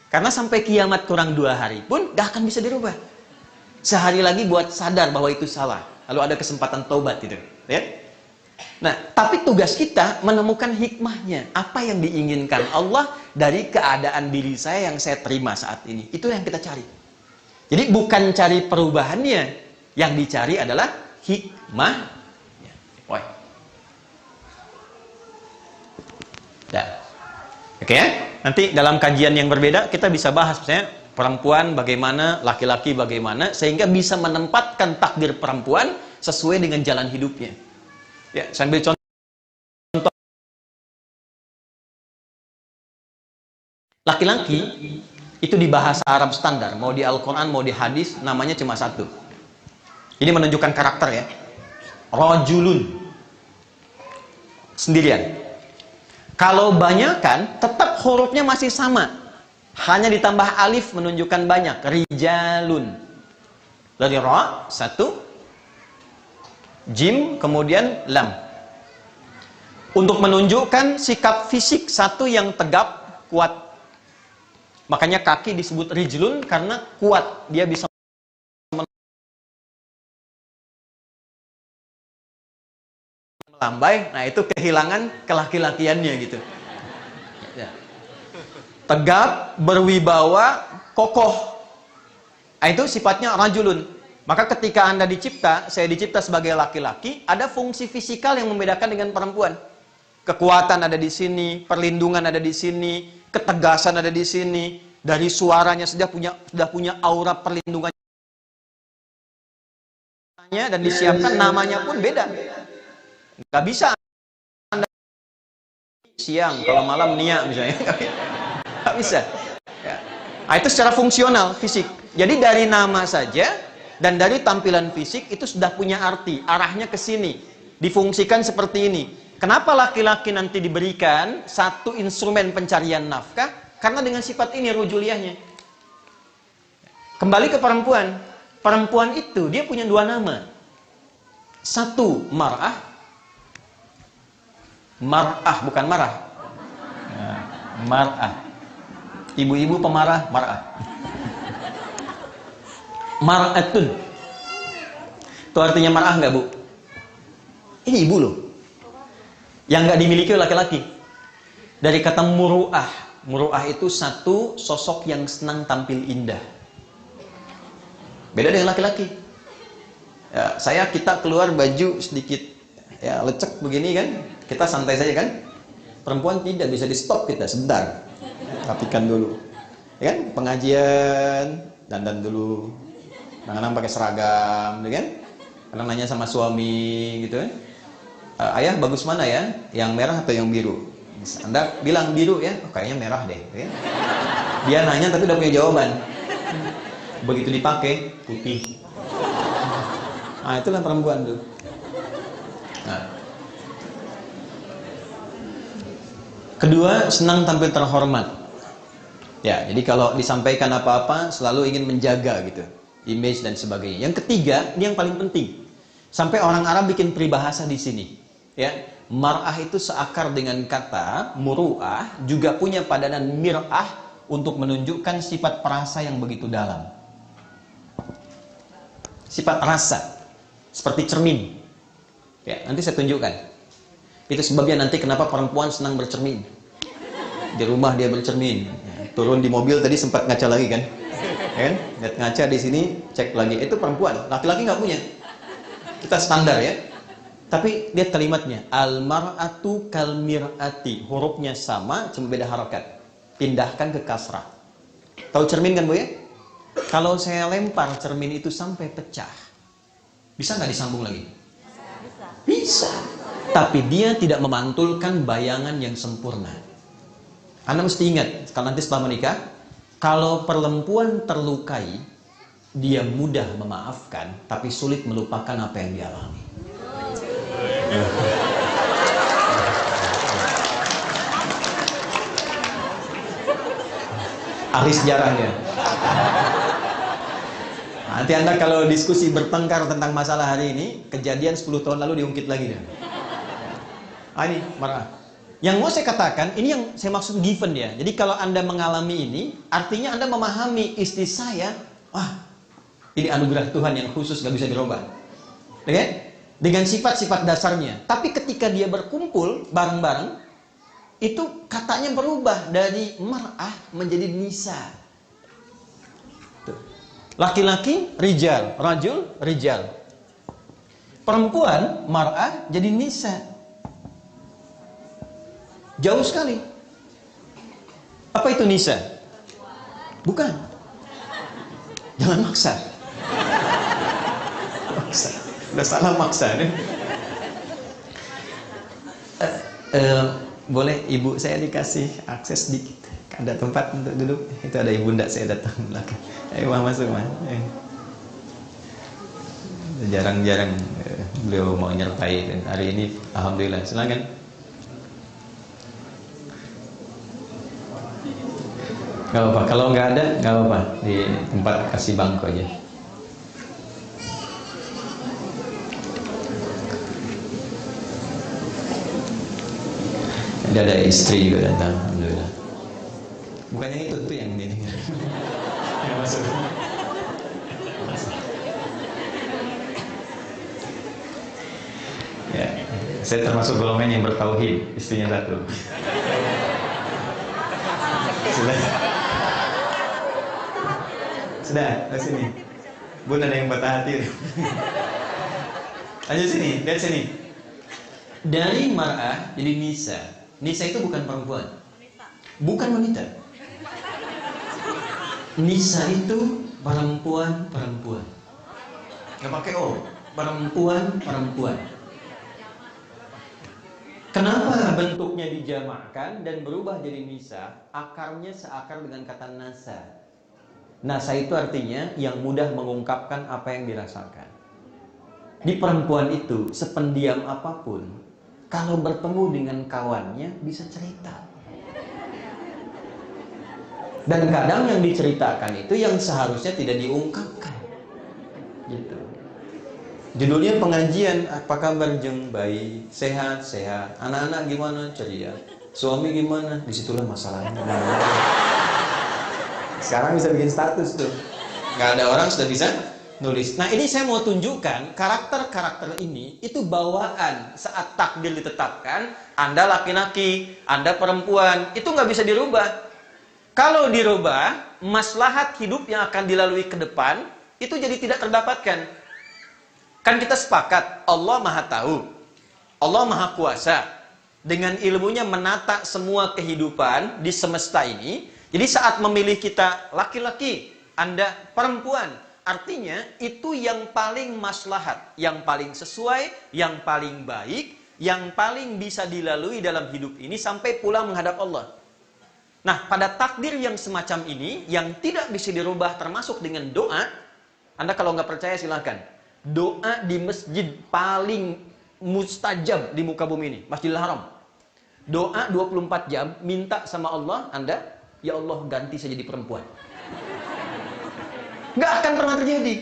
Karena sampai kiamat kurang 2 hari pun gak akan bisa dirubah. Sehari lagi buat sadar bahwa itu salah. Lalu ada kesempatan taubat itu. Ya? Nah, tapi tugas kita menemukan hikmahnya. Apa yang diinginkan Allah dari keadaan diri saya yang saya terima saat ini. Itu yang kita cari. Jadi bukan cari perubahannya. Yang dicari adalah hikmah. Oke ya? Nanti dalam kajian yang berbeda kita bisa bahas misalnya perempuan bagaimana, laki-laki bagaimana, sehingga bisa menempatkan takdir perempuan sesuai dengan jalan hidupnya. Ya, sambil contoh. Laki-laki itu di bahasa Arab standar, mau di Al-Quran, mau di hadis, namanya cuma satu. Ini menunjukkan karakter ya. Rajulun. Sendirian. Kalau banyakan, tetap hurufnya masih sama. Hanya ditambah alif menunjukkan banyak. Rijalun. Dari ra, satu. Jim, kemudian lam. Untuk menunjukkan sikap fisik satu yang tegap, kuat. Makanya kaki disebut rijlun karena kuat. Dia bisa melambai, nah itu kehilangan kelaki-lakiannya gitu. Ya. Tegap, berwibawa, kokoh. Nah, itu sifatnya rajulun. Maka ketika Anda dicipta, saya dicipta sebagai laki-laki, ada fungsi fisikal yang membedakan dengan perempuan. Kekuatan ada di sini, perlindungan ada di sini, ketegasan ada di sini. Dari suaranya sudah punya aura perlindungan dan disiapkan, namanya pun beda. Nggak bisa Anda siang, kalau malam Nia misalnya. Nggak bisa. Ya. Nah, itu secara fungsional, fisik. Jadi dari nama saja dan dari tampilan fisik itu sudah punya arti. Arahnya ke sini. Difungsikan seperti ini. Kenapa laki-laki nanti diberikan satu instrumen pencarian nafkah? Karena dengan sifat ini rujuliahnya. Kembali ke perempuan. Perempuan itu dia punya 2 nama. Satu, mar'ah. Mar'ah, bukan marah. Mar'ah. Ibu-ibu pemarah, mar'ah. Mar'atun. Itu artinya mar'ah nggak, Bu? Ini ibu loh. Yang nggak dimiliki oleh laki-laki. Dari kata muru'ah. Muru'ah itu satu sosok yang senang tampil indah. Beda dengan laki-laki. Ya, kita keluar baju sedikit ya lecek begini kan, kita santai saja kan. Perempuan tidak bisa di stop kita sebentar. Rapikan dulu. Ya kan? Pengajian, dandan dulu. Kadang-kadang pakai seragam, ya kan? Kadang nanya sama suami gitu kan. Ayah bagus mana ya? Yang merah atau yang biru? Anda bilang biru ya, oh, kayaknya merah deh. Ya. Dia nanya tapi udah punya jawaban. Begitu dipakai, putih. Nah, itulah perempuan tuh. Nah. Kedua, senang tampil terhormat. Ya, jadi kalau disampaikan apa-apa selalu ingin menjaga gitu, image dan sebagainya. Yang ketiga, ini yang paling penting. Sampai orang Arab bikin peribahasa di sini. Ya, mar'ah itu seakar dengan kata muru'ah, juga punya padanan mir'ah untuk menunjukkan sifat perasa yang begitu dalam. Sifat rasa seperti cermin. Ya, nanti saya tunjukkan. Itu sebabnya nanti kenapa perempuan senang bercermin. Di rumah dia bercermin. Ya, turun di mobil tadi sempat ngaca lagi kan? Ya kan? Lihat ngaca di sini, cek lagi. Itu perempuan. Laki-laki nggak punya. Kita standar ya. Tapi lihat kalimatnya, al-mar'atu kal mir'ati. Hurufnya sama, cuma beda harokat. Pindahkan ke kasrah. Tahu cermin kan, Bu ya? Kalau saya lempar cermin itu sampai pecah, bisa nggak disambung lagi? Bisa. Tapi dia tidak memantulkan bayangan yang sempurna. Anda mesti ingat, kalau nanti setelah menikah, kalau perempuan terlukai, dia mudah memaafkan, tapi sulit melupakan apa yang dia alami. Ahli sejarahnya. Nanti Anda kalau diskusi bertengkar tentang masalah hari ini, kejadian 10 tahun lalu diungkit lagi. Ini marah. Yang mau saya katakan, ini yang saya maksud given ya. Jadi kalau Anda mengalami ini, artinya Anda memahami istri saya, wah, ini anugerah Tuhan yang khusus, gak bisa dirubah. Oke? Dengan sifat-sifat dasarnya. Tapi ketika dia berkumpul bareng-bareng, itu katanya berubah dari mar'ah menjadi nisa. Laki-laki rijal, rajul rijal. Perempuan mar'ah jadi nisa. Jauh sekali. Apa itu nisa? Bukan. Jangan maksa. Maksa. Udah salah maksa nih. Boleh ibu saya dikasih akses dikit? Ada tempat untuk duduk? Itu ada ibunda saya datang belakang. Ayo masuk mas. Jarang-jarang beliau mau nyertai dan hari ini alhamdulillah. Silakan. Gak apa-apa. Kalau nggak ada, nggak apa-apa. Di tempat kasih bangku aja. Ada istri juga datang, alhamdulillah. Bukannya itu tuh yang ini. Yang masuk. Ya, saya termasuk golongan yang bertauhid, istrinya satu. Sudah, ke sini. Bun ada yang patah hati. Lanjut sini, lihat sini. Dari mar'ah jadi nisa. Nisa itu bukan perempuan. Bukan wanita. Nisa itu perempuan. Gak pakai O. Perempuan. Kenapa bentuknya dijamakkan dan berubah jadi nisa? Akarnya seakar dengan kata nasa. Nasa itu artinya yang mudah mengungkapkan apa yang dirasakan. Di perempuan itu, sependiam apapun, kalau bertemu dengan kawannya bisa cerita. Dan kadang yang diceritakan itu yang seharusnya tidak diungkapkan. Gitu. Judulnya pengajian, apa kabar jeng? Baik, sehat. Anak-anak gimana? Ceria. Suami gimana? Disitulah masalahnya. Sekarang bisa bikin status tuh. Nggak ada orang sudah bisa nulis. Nah, ini saya mau tunjukkan karakter-karakter ini itu bawaan saat takdir ditetapkan. Anda laki-laki, Anda perempuan, itu nggak bisa dirubah. Kalau dirubah, maslahat hidup yang akan dilalui ke depan itu jadi tidak terdapatkan. Kan kita sepakat, Allah Maha Tahu, Allah Maha Kuasa, dengan ilmunya menata semua kehidupan di semesta ini. Jadi saat memilih kita laki-laki, Anda perempuan, artinya itu yang paling maslahat, yang paling sesuai, yang paling baik, yang paling bisa dilalui dalam hidup ini sampai pulang menghadap Allah. Nah, pada takdir yang semacam ini, yang tidak bisa dirubah termasuk dengan doa, Anda kalau nggak percaya silahkan. Doa di masjid paling mustajab di muka bumi ini, Masjidil Haram. Doa 24 jam, minta sama Allah, Anda, ya Allah ganti saya jadi perempuan. Nggak akan pernah terjadi.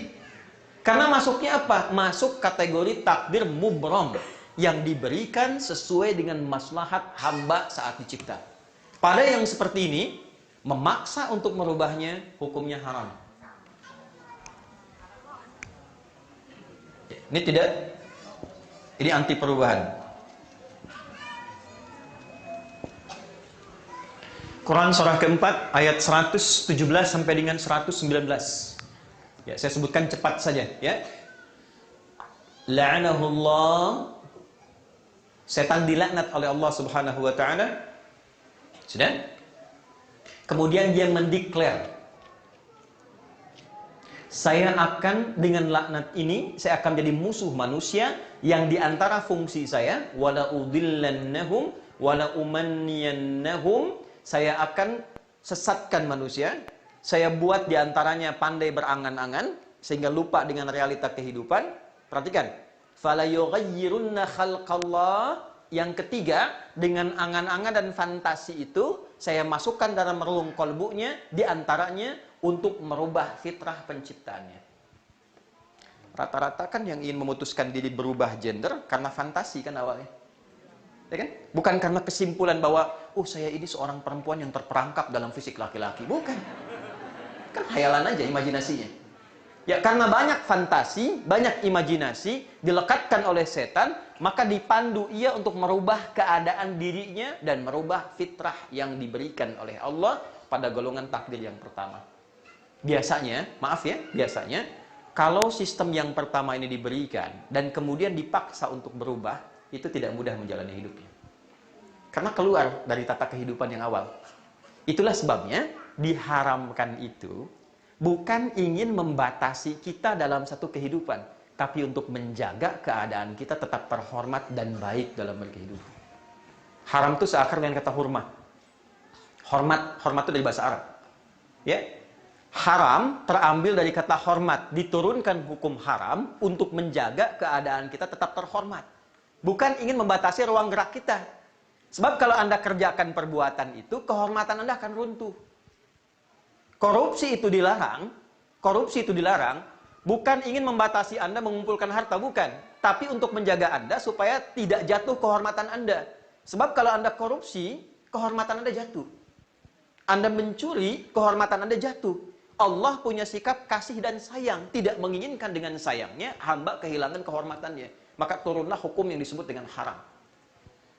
Karena masuknya apa? Masuk kategori takdir mubrom, yang diberikan sesuai dengan maslahat hamba saat dicipta. Pada yang seperti ini, memaksa untuk merubahnya, hukumnya haram. Ini tidak, ini anti perubahan. Quran surah keempat ayat 117 sampai dengan 119. Ya, saya sebutkan cepat saja ya. La'anahullah, setan dilaknat oleh Allah Subhanahu wa taala. Sudah? Kemudian dia mendeklar, saya akan dengan laknat ini saya akan jadi musuh manusia yang diantara fungsi saya wala udillannahum wala umanniyannahum, saya akan sesatkan manusia, saya buat diantaranya pandai berangan-angan sehingga lupa dengan realita kehidupan. Perhatikan, fala yughayyirunna khalqallah. Yang ketiga, dengan angan-angan dan fantasi itu saya masukkan dalam relung kolbunya, diantaranya untuk merubah fitrah penciptaannya. Rata-rata kan yang ingin memutuskan diri berubah gender karena fantasi kan awalnya. Ya kan? Bukan karena kesimpulan bahwa saya ini seorang perempuan yang terperangkap dalam fisik laki-laki. Bukan. Kan khayalan aja, imajinasinya. Ya, karena banyak fantasi, banyak imajinasi dilekatkan oleh setan, maka dipandu ia untuk merubah keadaan dirinya dan merubah fitrah yang diberikan oleh Allah pada golongan takdir yang pertama. Biasanya, maaf ya, biasanya kalau sistem yang pertama ini diberikan dan kemudian dipaksa untuk berubah, itu tidak mudah menjalani hidupnya. Karena keluar dari tata kehidupan yang awal. Itulah sebabnya diharamkan itu bukan ingin membatasi kita dalam satu kehidupan, tapi untuk menjaga keadaan kita tetap terhormat dan baik dalam berkehidupan. Haram itu seakar dengan kata hurmat. Hormat itu dari bahasa Arab. Ya. Haram terambil dari kata hormat, diturunkan hukum haram untuk menjaga keadaan kita tetap terhormat. Bukan ingin membatasi ruang gerak kita. Sebab kalau Anda kerjakan perbuatan itu, kehormatan Anda akan runtuh. Korupsi itu dilarang, bukan ingin membatasi Anda mengumpulkan harta, bukan. Tapi untuk menjaga Anda supaya tidak jatuh kehormatan Anda. Sebab kalau Anda korupsi, kehormatan Anda jatuh. Anda mencuri, kehormatan Anda jatuh. Allah punya sikap kasih dan sayang, tidak menginginkan dengan sayangnya hamba kehilangan kehormatannya. Maka turunlah hukum yang disebut dengan haram.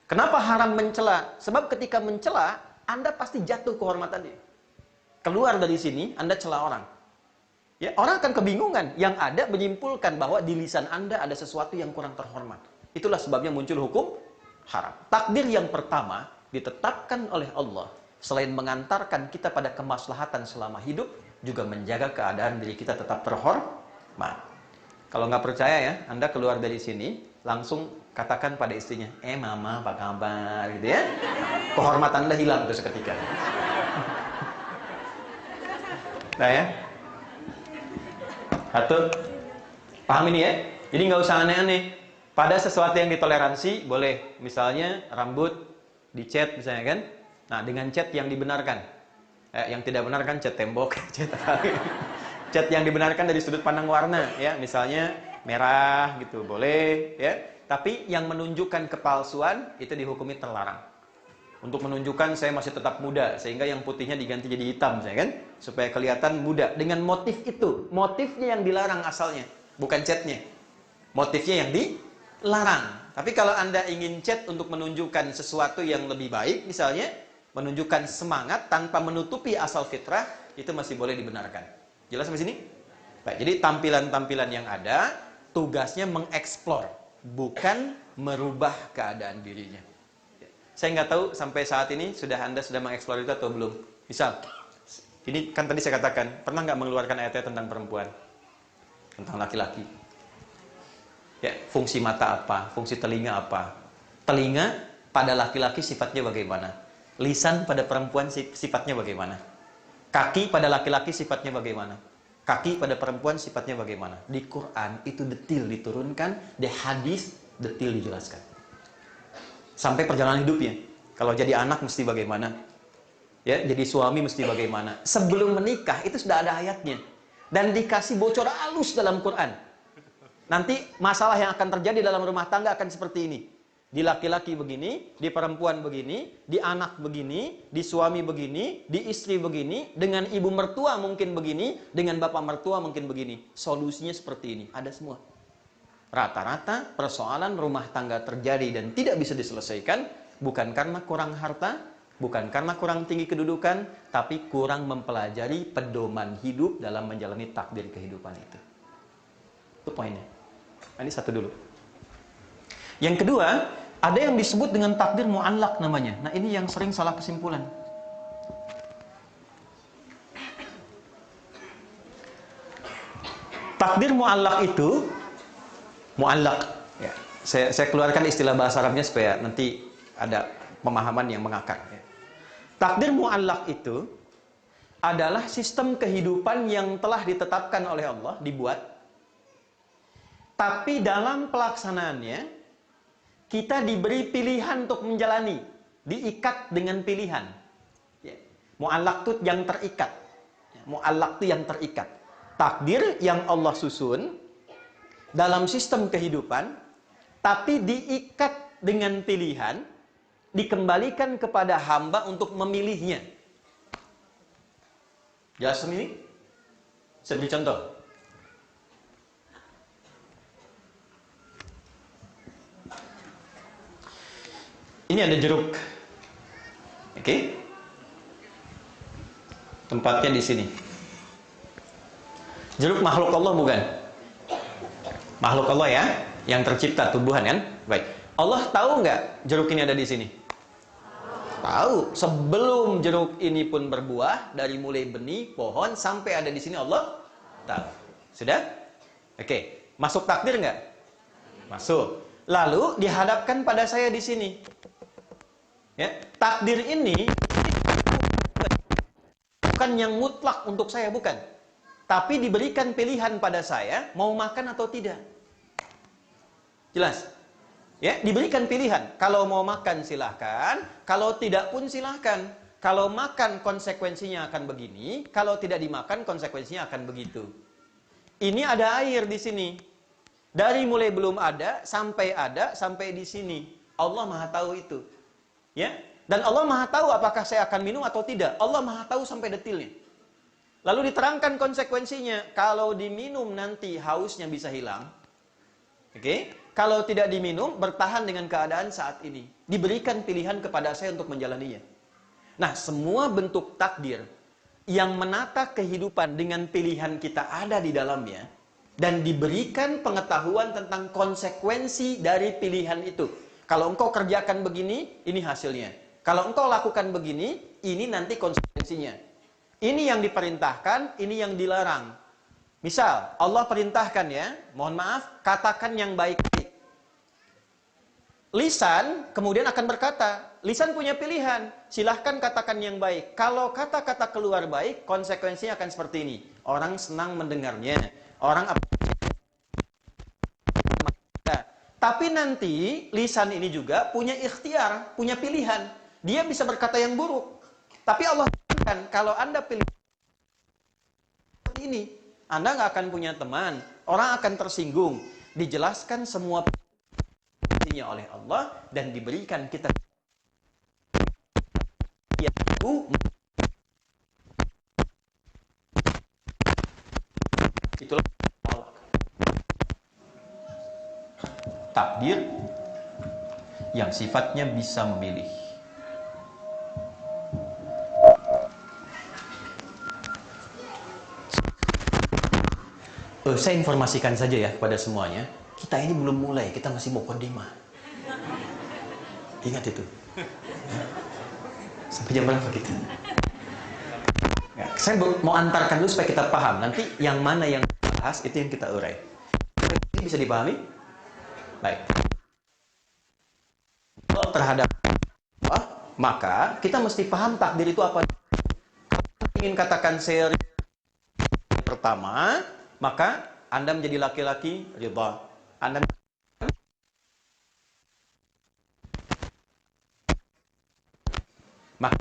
Kenapa haram mencela? Sebab ketika mencela, Anda pasti jatuh kehormatannya. Keluar dari sini, Anda cela orang. Ya, orang akan kebingungan. Yang ada menyimpulkan bahwa di lisan Anda ada sesuatu yang kurang terhormat. Itulah sebabnya muncul hukum haram. Takdir yang pertama ditetapkan oleh Allah. Selain mengantarkan kita pada kemaslahatan selama hidup, juga menjaga keadaan diri kita tetap terhormat. Kalau nggak percaya ya, Anda keluar dari sini, langsung katakan pada istrinya, mama apa kabar, gitu ya. Kehormatan Anda hilang itu seketika. Nah ya, satu, paham ini ya? Jadi nggak usah aneh-aneh. Pada sesuatu yang ditoleransi, boleh. Misalnya rambut dicat misalnya kan. Nah, dengan cat yang dibenarkan. Yang tidak benar kan cat tembok, cat apa? Cat yang dibenarkan dari sudut pandang warna, ya, misalnya merah gitu, boleh, ya. Tapi yang menunjukkan kepalsuan itu dihukumi terlarang. Untuk menunjukkan saya masih tetap muda, sehingga yang putihnya diganti jadi hitam, saya kan, supaya kelihatan muda. Dengan motif itu, motifnya yang dilarang asalnya, bukan catnya. Motifnya yang dilarang. Tapi kalau Anda ingin cat untuk menunjukkan sesuatu yang lebih baik, misalnya menunjukkan semangat tanpa menutupi asal fitrah, itu masih boleh dibenarkan. Jelas sampai sini? Baik, jadi tampilan-tampilan yang ada tugasnya mengeksplor, bukan merubah keadaan dirinya. Saya nggak tahu sampai saat ini Anda sudah mengeksplor itu atau belum. Misal, ini kan tadi saya katakan, pernah nggak mengeluarkan ayat-ayat tentang perempuan, tentang laki-laki? Ya, fungsi mata apa, fungsi telinga apa? Telinga pada laki-laki sifatnya bagaimana? Lisan pada perempuan sifatnya bagaimana? Kaki pada laki-laki sifatnya bagaimana? Kaki pada perempuan sifatnya bagaimana? Di Quran itu detil diturunkan, di hadis detil dijelaskan. Sampai perjalanan hidupnya. Kalau jadi anak mesti bagaimana? Ya, jadi suami mesti bagaimana? Sebelum menikah itu sudah ada ayatnya. Dan dikasih bocor halus dalam Quran. Nanti masalah yang akan terjadi dalam rumah tangga akan seperti ini. Di laki-laki begini, di perempuan begini, di anak begini, di suami begini, di istri begini, dengan ibu mertua mungkin begini, dengan bapak mertua mungkin begini. Solusinya seperti ini, ada semua. Rata-rata persoalan rumah tangga terjadi dan tidak bisa diselesaikan bukan karena kurang harta, bukan karena kurang tinggi kedudukan, tapi kurang mempelajari pedoman hidup dalam menjalani takdir kehidupan itu. Itu poinnya. Ini satu dulu. Yang kedua, ada yang disebut dengan takdir mu'allaq namanya. Nah, ini yang sering salah kesimpulan. Takdir mu'allaq itu mu'allaq. Ya, saya keluarkan istilah bahasa Arabnya supaya nanti ada pemahaman yang mengakar. Ya. Takdir mu'allaq itu adalah sistem kehidupan yang telah ditetapkan oleh Allah, dibuat. Tapi dalam pelaksanaannya, kita diberi pilihan untuk menjalani, diikat dengan pilihan. Ya. Mu'allaq itu yang terikat. Ya. Mu'allaq itu yang terikat. Takdir yang Allah susun dalam sistem kehidupan, tapi diikat dengan pilihan, dikembalikan kepada hamba untuk memilihnya. Jelas ini? Saya beri contoh. Ini ada jeruk. Oke? Tempatnya di sini. Jeruk makhluk Allah bukan? Makhluk Allah ya, yang tercipta tumbuhan kan? Baik. Allah tahu nggak jeruk ini ada di sini? Tahu. Sebelum jeruk ini pun berbuah, dari mulai benih, pohon sampai ada di sini Allah tahu. Sudah? Oke. Masuk takdir nggak? Masuk. Lalu dihadapkan pada saya di sini. Ya, takdir ini bukan yang mutlak untuk saya, bukan. Tapi diberikan pilihan pada saya mau makan atau tidak. Jelas? Ya, diberikan pilihan. Kalau mau makan silahkan, kalau tidak pun silahkan. Kalau makan konsekuensinya akan begini, kalau tidak dimakan konsekuensinya akan begitu. Ini ada air di sini. Dari mulai belum ada sampai di sini. Allah Maha tahu itu. Ya, dan Allah Maha tahu apakah saya akan minum atau tidak. Allah Maha tahu sampai detilnya. Lalu diterangkan konsekuensinya. Kalau diminum nanti hausnya bisa hilang. Oke? Kalau tidak diminum, bertahan dengan keadaan saat ini. Diberikan pilihan kepada saya untuk menjalaninya. Nah, semua bentuk takdir yang menata kehidupan dengan pilihan kita ada di dalamnya, dan diberikan pengetahuan tentang konsekuensi dari pilihan itu. Kalau engkau kerjakan begini, ini hasilnya. Kalau engkau lakukan begini, ini nanti konsekuensinya. Ini yang diperintahkan, ini yang dilarang. Misal, Allah perintahkan ya, mohon maaf, katakan yang baik-baik. Lisan kemudian akan berkata, lisan punya pilihan, silahkan katakan yang baik. Kalau kata-kata keluar baik, konsekuensinya akan seperti ini. Orang senang mendengarnya, orang tapi nanti lisan ini juga punya ikhtiar, punya pilihan. Dia bisa berkata yang buruk. Tapi Allah katakan, kalau Anda pilih seperti ini, Anda nggak akan punya teman. Orang akan tersinggung. Dijelaskan semua oleh Allah dan diberikan kita itulah takdir yang sifatnya bisa memilih. Saya informasikan saja ya kepada semuanya, kita ini belum mulai, kita masih muqaddimah. Ingat itu. Sampai jam berapa kita? Ya, saya mau antarkan dulu supaya kita paham. Nanti yang mana yang bahas itu yang kita urai. Ini bisa dipahami? Baik. Kalau terhadap apa, maka kita mesti paham takdir itu apa. Kalau ingin katakan seri pertama, maka Anda menjadi laki-laki ridha. Anda maka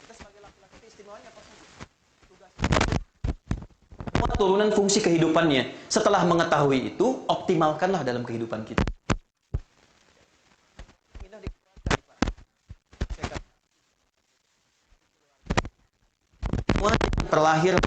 kita sebagai laki-laki istimewanya apa saja? Tugas turunan fungsi kehidupannya. Setelah mengetahui itu, optimalkanlah dalam kehidupan kita. Semua yang terlahir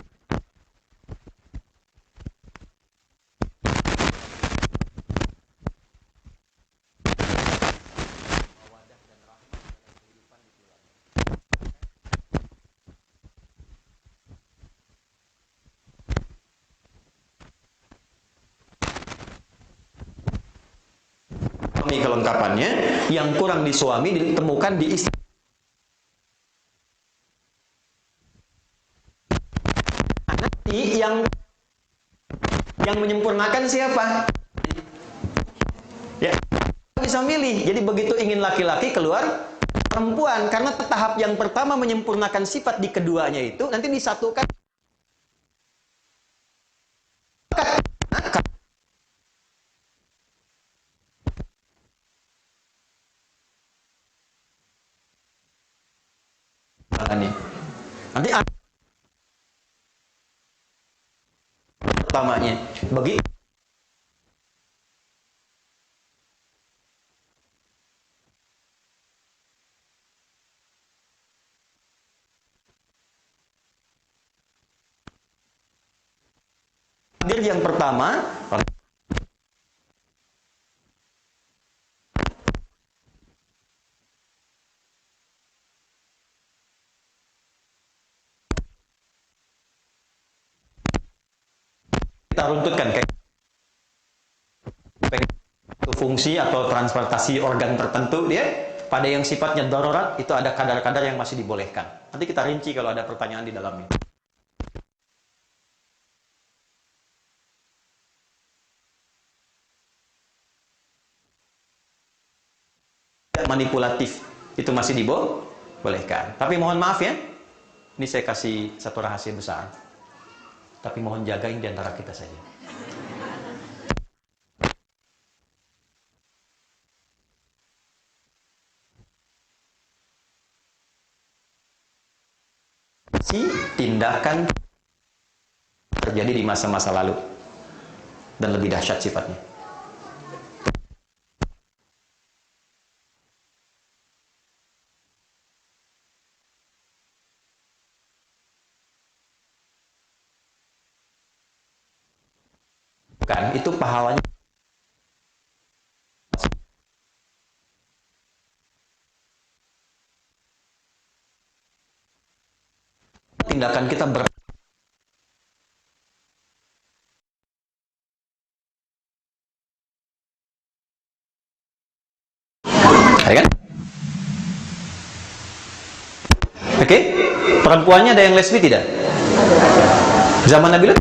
kelengkapannya, yang kurang di suami ditemukan di istri. Nanti yang menyempurnakan siapa? Ya, bisa milih. Jadi begitu ingin laki-laki keluar perempuan, karena tahap yang pertama menyempurnakan sifat di keduanya itu nanti disatukan. Nanti pertamanya begitu takdir yang pertama kita runtutkan kayak fungsi atau transportasi organ tertentu, dia pada yang sifatnya darurat itu ada kadar-kadar yang masih dibolehkan. Nanti kita rinci kalau ada pertanyaan di dalamnya. Manipulatif itu masih dibolehkan. Tapi mohon maaf ya, ini saya kasih satu rahasia besar. Tapi mohon jagain di antara kita saja. Tindakan terjadi di masa-masa lalu dan lebih dahsyat sifatnya. Kan itu pahalanya tindakan kita ya kan? Oke, perempuannya ada yang lesbi tidak? Zaman Nabi Lut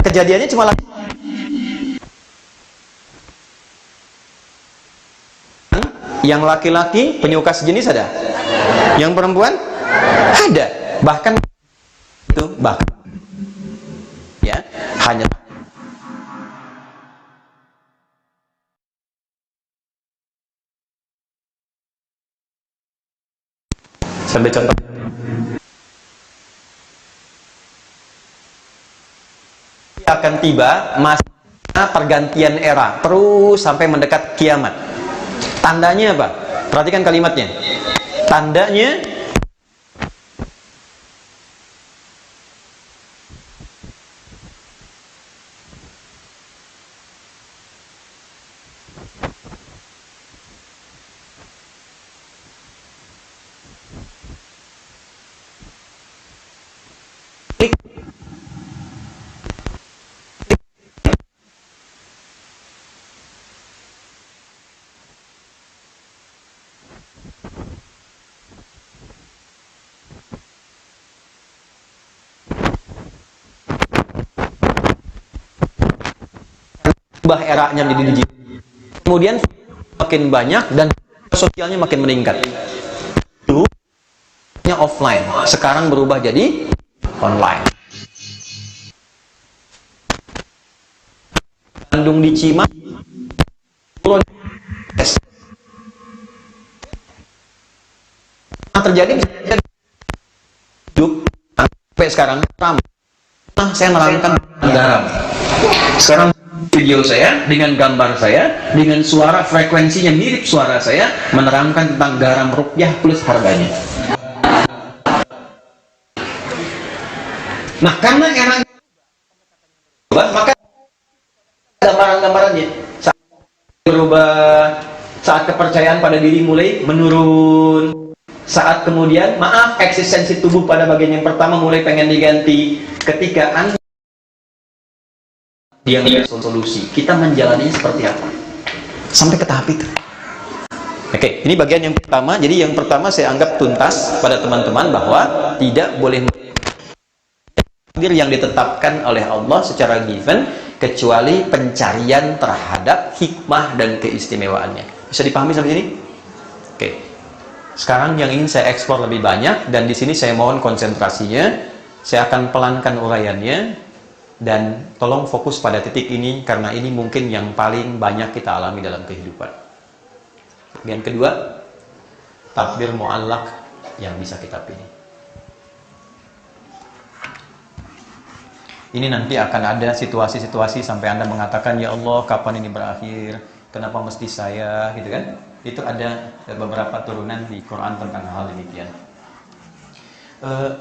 kejadiannya cuma yang laki-laki penyuka sejenis ada, yang perempuan ada, bahkan itu bahkan ya hanya sampai contoh akan tiba masa pergantian era terus sampai mendekat kiamat. Tandanya apa? Perhatikan kalimatnya. Tandanya berubah eranya menjadi digital. Kemudian makin banyak dan sosialnya makin meningkat. Dulu offline, sekarang berubah jadi online. Bandung di Cimahi, terjadi hidup sampai sekarang ramai. Nah, saya menerangkan garam. Sekarang video saya dengan gambar saya dengan suara frekuensinya mirip suara saya menerangkan tentang garam rupiah plus harganya. Nah, karena era maka gambaran-gambarannya saat berubah, saat kepercayaan pada diri mulai menurun, saat kemudian eksistensi tubuh pada bagian yang pertama mulai pengen diganti. Ketika Anda dia nggak solusi, kita menjalaninya seperti apa sampai ke tahap itu. Oke, ini bagian yang pertama. Jadi yang pertama saya anggap tuntas pada teman-teman bahwa tidak boleh takdir yang ditetapkan oleh Allah secara given kecuali pencarian terhadap hikmah dan keistimewaannya. Bisa dipahami sampai sini? Oke. Sekarang yang ingin saya eksplor lebih banyak dan di sini saya mohon konsentrasinya. Saya akan pelankan uraiannya dan tolong fokus pada titik ini karena ini mungkin yang paling banyak kita alami dalam kehidupan. Yang kedua, takdir mu'allaq yang bisa kita pilih. Ini nanti akan ada situasi-situasi sampai Anda mengatakan, ya Allah, kapan ini berakhir? Kenapa mesti saya? Gitu kan? Itu ada beberapa turunan di Quran tentang hal demikian.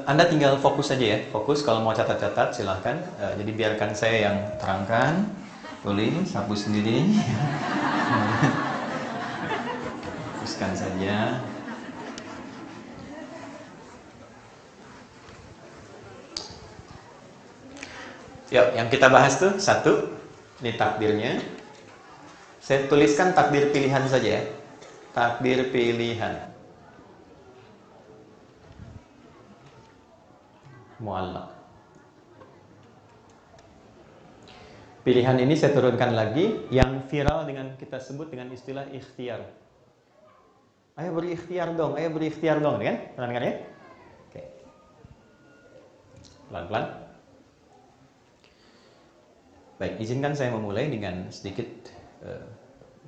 Anda tinggal fokus saja ya. Fokus, kalau mau catat-catat silahkan. Jadi biarkan saya yang terangkan. Boleh, sapu sendiri. Fokuskan saja. Yuk, yang kita bahas tuh satu, ini takdirnya. Saya tuliskan takdir pilihan saja ya. Takdir pilihan. Mu'allaq. Pilihan ini saya turunkan lagi yang viral dengan kita sebut dengan istilah ikhtiar. Ayo beri ikhtiar dong, ayo beri ikhtiar dong, kan? Pernah ya? Oke. Pelan-pelan. Baik, izinkan saya memulai dengan sedikit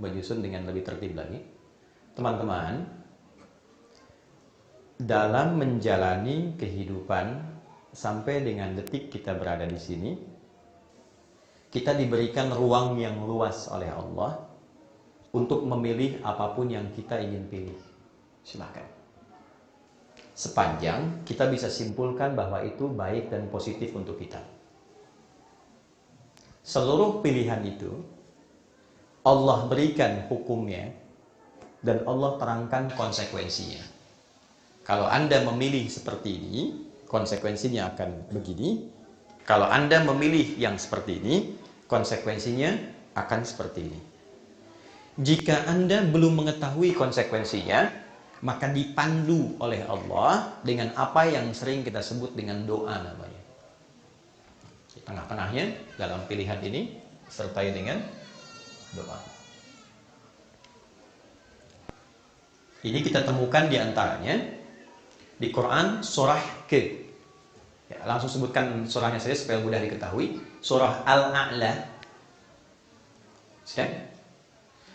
menyusun dengan lebih tertib lagi. Teman-teman, dalam menjalani kehidupan sampai dengan detik kita berada di sini, kita diberikan ruang yang luas oleh Allah untuk memilih apapun yang kita ingin pilih. Silakan. Sepanjang kita bisa simpulkan bahwa itu baik dan positif untuk kita. Seluruh pilihan itu Allah berikan hukumnya dan Allah terangkan konsekuensinya. Kalau Anda memilih seperti ini, konsekuensinya akan begini. Kalau Anda memilih yang seperti ini, konsekuensinya akan seperti ini. Jika Anda belum mengetahui konsekuensinya, maka dipandu oleh Allah dengan apa yang sering kita sebut dengan doa namanya. Di tengah-tengahnya dalam pilihan ini sertai dengan doa. Ini kita temukan diantaranya di Quran surah ke. Ya, langsung sebutkan surahnya saja supaya mudah diketahui. Surah Al-A'la.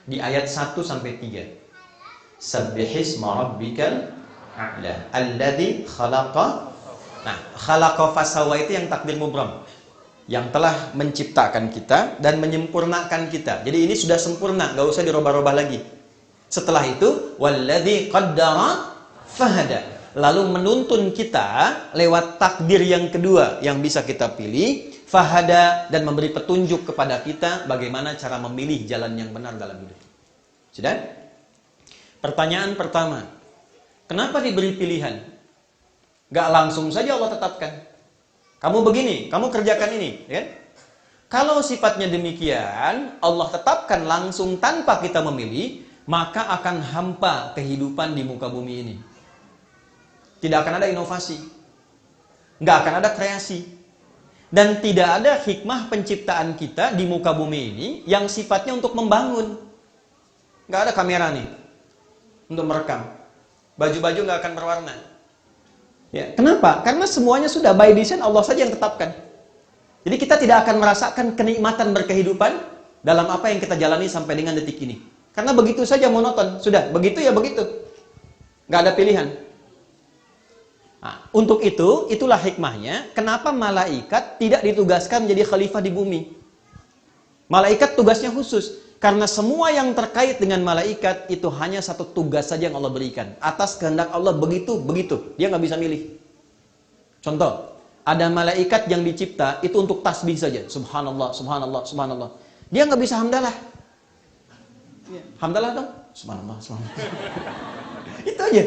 Di ayat 1 sampai 3. Sabbihisma rabbikal a'la alladzi khalaqa. Nah, khalaqa fasawa itu yang takdir mubram. yang telah menciptakan kita dan menyempurnakan kita. Jadi ini sudah sempurna, nggak usah dirubah-rubah lagi. Setelah itu, walladzi qaddara fahada. Lalu menuntun kita lewat takdir yang kedua yang bisa kita pilih, fahada, dan memberi petunjuk kepada kita bagaimana cara memilih jalan yang benar dalam hidup. Sudah? Pertanyaan pertama, kenapa diberi pilihan? Nggak langsung saja Allah tetapkan. Kamu begini, kamu kerjakan ini, ya? Kalau sifatnya demikian, Allah tetapkan langsung tanpa kita memilih, maka akan hampa kehidupan di muka bumi ini. Tidak akan ada inovasi, nggak akan ada kreasi, dan tidak ada hikmah penciptaan kita di muka bumi ini yang sifatnya untuk membangun. Nggak ada kamera nih untuk merekam, baju-baju nggak akan berwarna. Ya, kenapa? Karena semuanya sudah by design, Allah saja yang tetapkan. Jadi kita tidak akan merasakan kenikmatan berkehidupan dalam apa yang kita jalani sampai dengan detik ini. Karena begitu saja monoton. Sudah, begitu ya begitu. Nggak ada pilihan. Nah, untuk itu, itulah hikmahnya. Kenapa malaikat tidak ditugaskan menjadi khalifah di bumi? Malaikat tugasnya khusus. Karena semua yang terkait dengan malaikat itu hanya satu tugas saja yang Allah berikan. Atas kehendak Allah begitu. Dia nggak bisa milih. Contoh, ada malaikat yang dicipta itu untuk tasbih saja. Subhanallah, subhanallah, subhanallah. Dia nggak bisa hamdalah. Hamdalah dong. Subhanallah, subhanallah. Itu aja.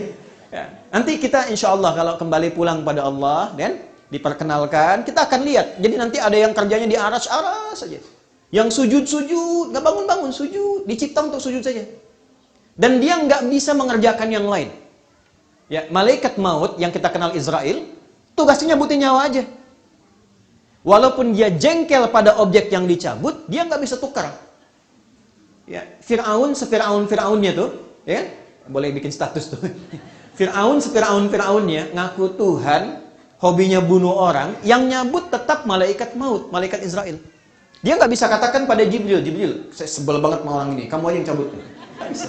Ya. Nanti kita insya Allah kalau kembali pulang pada Allah dan diperkenalkan, kita akan lihat. Jadi nanti ada yang kerjanya di aras saja. Yang sujud, nggak bangun-bangun, sujud, dicipta untuk sujud saja. Dan dia nggak bisa mengerjakan yang lain. Ya, malaikat maut yang kita kenal Israel, tugasnya nyabutin nyawa aja. Walaupun dia jengkel pada objek yang dicabut, dia nggak bisa tukar. Ya, Fir'aunnya tuh, ya, boleh bikin status tuh. Fir'aunnya ngaku Tuhan, hobinya bunuh orang, yang nyabut tetap malaikat maut, malaikat Israel. Dia nggak bisa katakan pada Jibril, saya sebel banget sama orang ini, kamu aja yang cabut. Nggak bisa.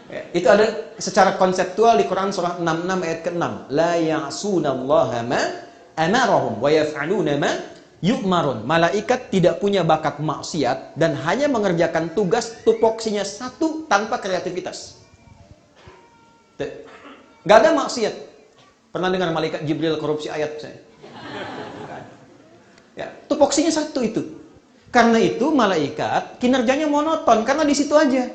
Ya, itu ada secara konseptual di Quran surah 66 ayat ke-6. La ya'sunallaha ma amarahum wa yaf'aluna ma yu'marun. Malaikat tidak punya bakat maksiat dan hanya mengerjakan tugas tupoksinya satu tanpa kreativitas. Nggak ada maksiat. Pernah dengar malaikat Jibril korupsi ayat saya? Ya, tupoksinya satu itu. Karena itu malaikat kinerjanya monoton karena di situ aja.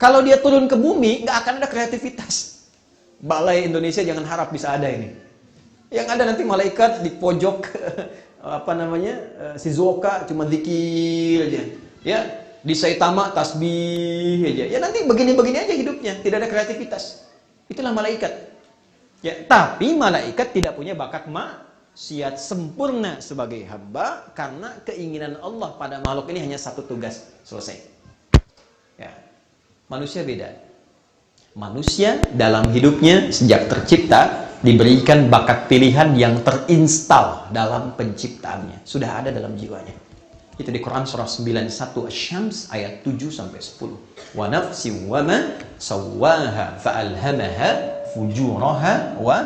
Kalau dia turun ke bumi nggak akan ada kreativitas. Balai Indonesia jangan harap bisa ada ini. Yang ada nanti malaikat di pojok Shizuoka cuma zikir aja. Ya, di Saitama tasbih aja. Ya nanti begini-begini aja hidupnya, tidak ada kreativitas. Itulah malaikat. Ya, tapi malaikat tidak punya bakat maksiat, sempurna sebagai hamba karena keinginan Allah pada makhluk ini hanya satu tugas, selesai. Ya. Manusia beda. Manusia dalam hidupnya sejak tercipta diberikan bakat pilihan yang terinstal dalam penciptaannya, sudah ada dalam jiwanya. Itu di Quran surah 91 Asy-Syams ayat 7 sampai 10. Wa nafsin wa ma sawwaha fa'alhamaha fujuraha wa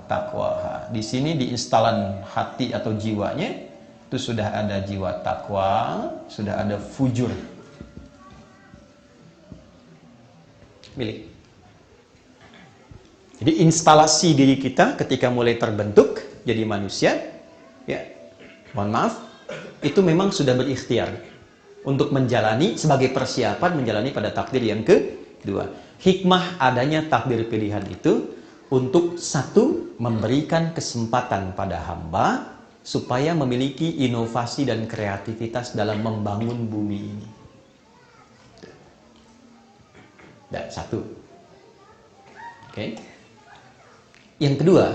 taqwaha. Di sini di instalan hati atau jiwanya itu sudah ada jiwa takwa, sudah ada fujur. Milik. Jadi instalasi diri kita ketika mulai terbentuk jadi manusia, ya, mohon maaf, itu memang sudah berikhtiar untuk menjalani sebagai persiapan menjalani pada takdir yang kedua. Hikmah adanya takdir pilihan itu untuk satu, memberikan kesempatan pada hamba supaya memiliki inovasi dan kreativitas dalam membangun bumi ini. Dan satu. Oke. Yang kedua,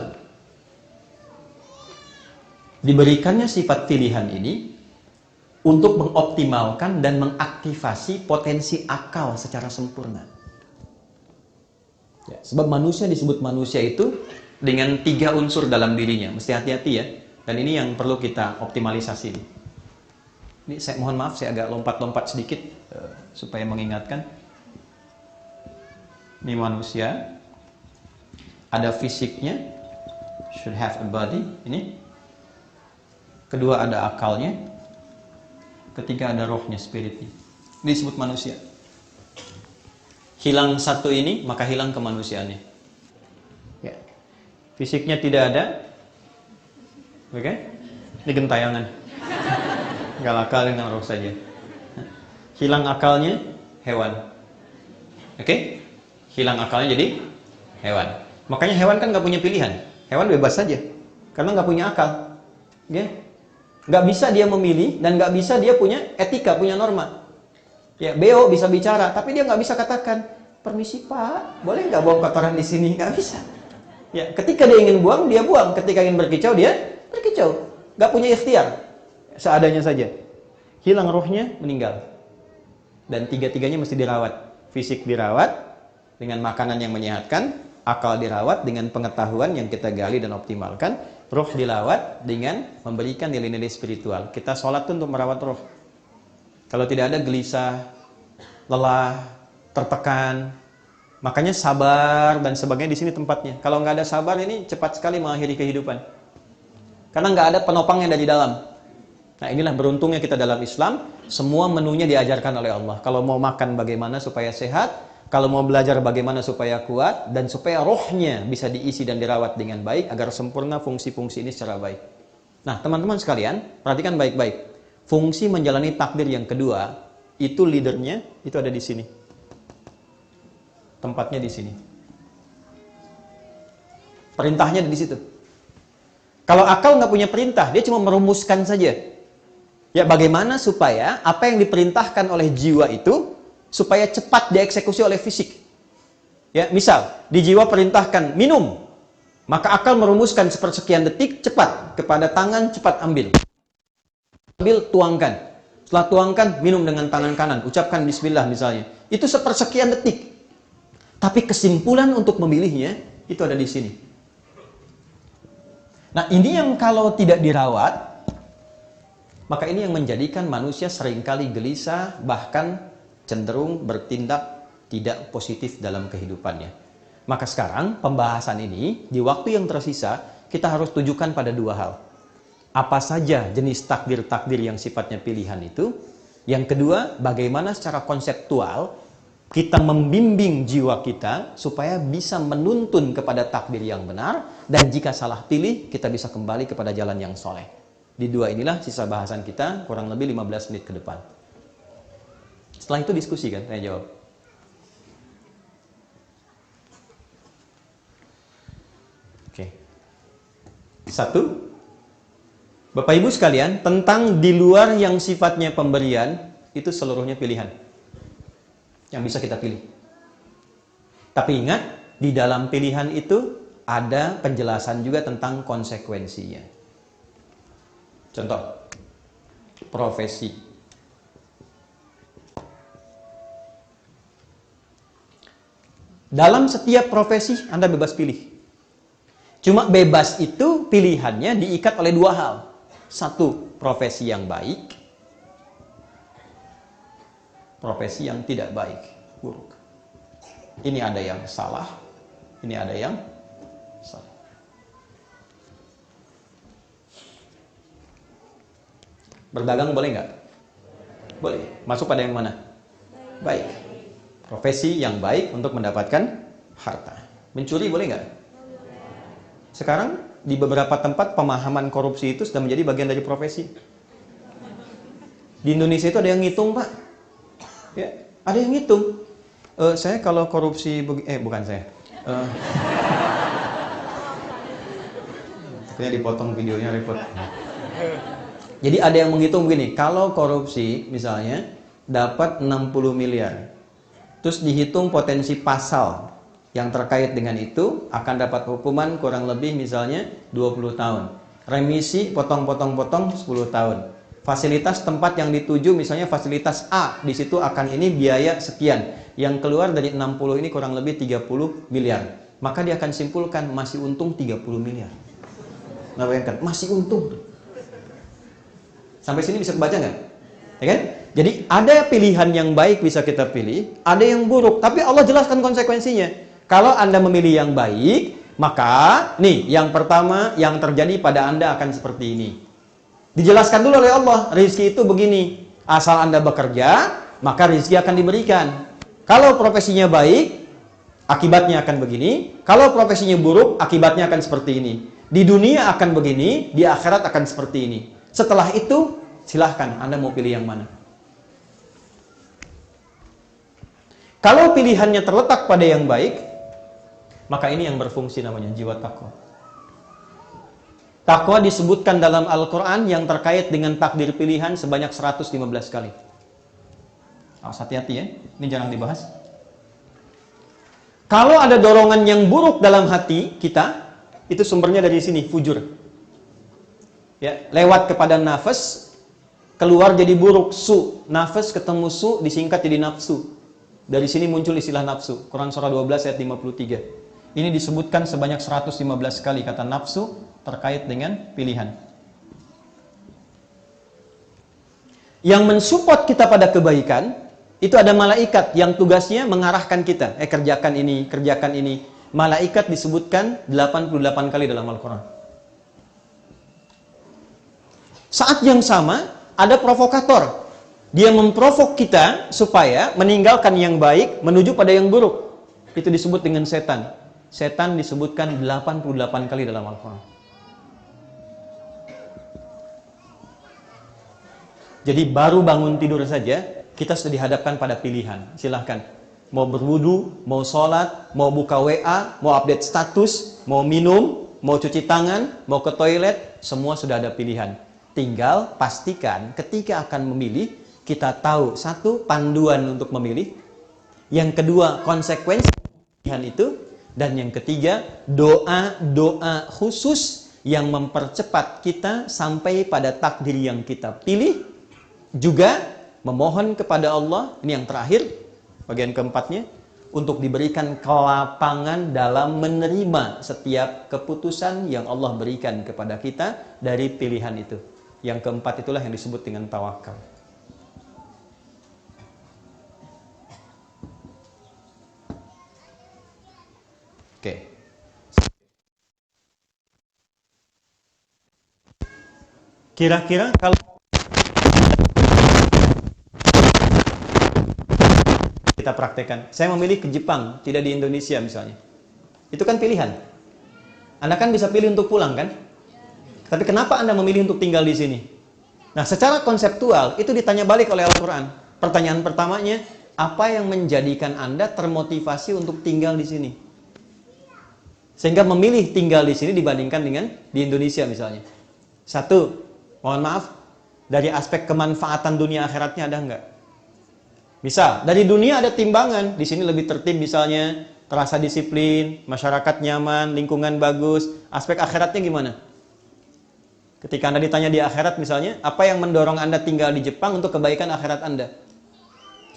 diberikannya sifat pilihan ini untuk mengoptimalkan dan mengaktifasi potensi akal secara sempurna. Ya, sebab manusia disebut manusia itu dengan 3 unsur dalam dirinya. Mesti hati-hati ya. Dan ini yang perlu kita optimalisasi. Ini saya mohon maaf, saya agak lompat-lompat sedikit supaya mengingatkan. Ini manusia, ada fisiknya, should have a body, ini. kedua ada akalnya, ketiga ada rohnya, spiritnya. Ini disebut manusia. Hilang satu ini, maka hilang kemanusiaannya. Ya. Fisiknya tidak ada, oke? Ini gentayangan. Nggak akal dengan roh saja. Hilang akalnya, hewan. Oke? Hilang akalnya jadi hewan. Makanya hewan kan nggak punya pilihan. Hewan bebas saja, karena nggak punya akal. Ya? Nggak bisa dia memilih dan nggak bisa dia punya etika, punya norma. Ya, beo bisa bicara, tapi dia nggak bisa katakan, permisi Pak, boleh nggak buang kotoran di sini? Nggak bisa. Ya, ketika dia ingin buang, dia buang. Ketika ingin berkicau, dia berkicau. Nggak punya ikhtiar, seadanya saja. Hilang rohnya, meninggal. Dan tiga-tiganya mesti dirawat. Fisik dirawat dengan makanan yang menyehatkan, akal dirawat dengan pengetahuan yang kita gali dan optimalkan, roh dilawat dengan memberikan nilai-nilai spiritual. Kita sholat itu untuk merawat roh. Kalau tidak ada gelisah, lelah, tertekan, makanya sabar dan sebagainya di sini tempatnya. Kalau nggak ada sabar ini cepat sekali mengakhiri kehidupan. Karena nggak ada penopangnya dari dalam. Nah inilah beruntungnya kita dalam Islam, semua menunya diajarkan oleh Allah. Kalau mau makan bagaimana supaya sehat, kalau mau belajar bagaimana supaya kuat, dan supaya rohnya bisa diisi dan dirawat dengan baik, agar sempurna fungsi-fungsi ini secara baik. Nah teman-teman sekalian, perhatikan baik-baik. Fungsi menjalani takdir yang kedua, itu leadernya, itu ada di sini. Tempatnya di sini. Perintahnya di situ. Kalau akal nggak punya perintah, dia cuma merumuskan saja. Ya bagaimana supaya apa yang diperintahkan oleh jiwa itu, supaya cepat dieksekusi oleh fisik. Ya, misal, di jiwa perintahkan minum, maka akal merumuskan sepersekian detik, cepat, kepada tangan, cepat ambil. Ambil, tuangkan. Setelah tuangkan, minum dengan tangan kanan. Ucapkan bismillah misalnya. Itu sepersekian detik. Tapi kesimpulan untuk memilihnya, itu ada di sini. Nah, ini yang kalau tidak dirawat, maka ini yang menjadikan manusia seringkali gelisah, bahkan cenderung bertindak tidak positif dalam kehidupannya. Maka sekarang, pembahasan ini, di waktu yang tersisa, kita harus tujukan pada dua hal. Apa saja jenis takdir-takdir yang sifatnya pilihan itu. Yang kedua, bagaimana secara konseptual kita membimbing jiwa kita supaya bisa menuntun kepada takdir yang benar, dan jika salah pilih, kita bisa kembali kepada jalan yang soleh. Di dua inilah sisa bahasan kita, kurang lebih 15 menit ke depan. Setelah itu diskusi kan, saya jawab. Oke. Satu, Bapak Ibu sekalian, tentang di luar yang sifatnya pemberian, itu seluruhnya pilihan. Yang bisa kita pilih. Tapi ingat, di dalam pilihan itu ada penjelasan juga tentang konsekuensinya. Contoh, profesi. Dalam setiap profesi, Anda bebas pilih. Cuma bebas itu pilihannya diikat oleh dua hal. Satu, profesi yang baik. Profesi yang tidak baik, buruk. Ini ada yang salah, ini ada yang salah. Berdagang boleh nggak? Boleh. Masuk pada yang mana? Baik. Profesi yang baik untuk mendapatkan harta. Mencuri boleh nggak? Sekarang di beberapa tempat pemahaman korupsi itu sudah menjadi bagian dari profesi. Di Indonesia itu ada yang ngitung, Pak. Ya, ada yang ngitung. Saya kalau korupsi, bukan saya. Takutnya dipotong videonya, repot. Jadi ada yang menghitung begini, kalau korupsi misalnya dapat 60 miliar. Terus dihitung potensi pasal yang terkait dengan itu, akan dapat hukuman kurang lebih misalnya 20 tahun. Remisi potong-potong-potong 10 tahun. Fasilitas tempat yang dituju misalnya fasilitas A, di situ akan ini biaya sekian. Yang keluar dari 60 ini kurang lebih 30 miliar. Maka dia akan simpulkan masih untung 30 miliar. Nah, bayangkan, masih untung. Sampai sini bisa kebaca nggak? Ya kan? Jadi ada pilihan yang baik bisa kita pilih, ada yang buruk. Tapi Allah jelaskan konsekuensinya. Kalau Anda memilih yang baik, maka nih yang pertama yang terjadi pada Anda akan seperti ini. Dijelaskan dulu oleh Allah, rezeki itu begini. Asal Anda bekerja, maka rezeki akan diberikan. Kalau profesinya baik, akibatnya akan begini. Kalau profesinya buruk, akibatnya akan seperti ini. Di dunia akan begini, di akhirat akan seperti ini. Setelah itu, silahkan Anda mau pilih yang mana. Kalau pilihannya terletak pada yang baik, maka ini yang berfungsi namanya jiwa takwa. Takwa disebutkan dalam Al-Quran yang terkait dengan takdir pilihan sebanyak 115 kali. Awas, hati-hati ya, ini jarang dibahas. Kalau ada dorongan yang buruk dalam hati kita, itu sumbernya dari sini, fujur. Ya, lewat kepada nafas, keluar jadi buruk, su. Nafas ketemu su, disingkat jadi nafsu. Dari sini muncul istilah nafsu. Quran surah 12 ayat 53. Ini disebutkan sebanyak 115 kali kata nafsu terkait dengan pilihan. Yang mensupport kita pada kebaikan, itu ada malaikat yang tugasnya mengarahkan kita. Kerjakan ini, kerjakan ini. Malaikat disebutkan 88 kali dalam Al-Quran. Saat yang sama, ada provokator. Dia memprovok kita supaya meninggalkan yang baik, menuju pada yang buruk. Itu disebut dengan setan. Setan disebutkan 88 kali dalam Al-Quran. Jadi baru bangun tidur saja, kita sudah dihadapkan pada pilihan. Silahkan. Mau berwudu, mau sholat, mau buka WA, mau update status, mau minum, mau cuci tangan, mau ke toilet, semua sudah ada pilihan. Tinggal pastikan ketika akan memilih, kita tahu satu, panduan untuk memilih. Yang kedua, konsekuensi pilihan itu. Dan yang ketiga, doa-doa khusus yang mempercepat kita sampai pada takdir yang kita pilih. Juga memohon kepada Allah, ini yang terakhir, bagian keempatnya, untuk diberikan kelapangan dalam menerima setiap keputusan yang Allah berikan kepada kita dari pilihan itu. Yang keempat itulah yang disebut dengan tawakal. Oke. Kira-kira kalau kita praktekkan, saya memilih ke Jepang, tidak di Indonesia misalnya. Itu kan pilihan. Anda kan bisa pilih untuk pulang kan? Tapi kenapa Anda memilih untuk tinggal di sini? Nah, secara konseptual itu ditanya balik oleh Al-Quran. Pertanyaan pertamanya, apa yang menjadikan Anda termotivasi untuk tinggal di sini? Sehingga memilih tinggal di sini dibandingkan dengan di Indonesia misalnya. Satu, mohon maaf, dari aspek kemanfaatan dunia akhiratnya ada enggak? Misal, dari dunia ada timbangan, di sini lebih tertib misalnya, terasa disiplin, masyarakat nyaman, lingkungan bagus. Aspek akhiratnya gimana? Ketika Anda ditanya di akhirat misalnya, apa yang mendorong Anda tinggal di Jepang untuk kebaikan akhirat Anda?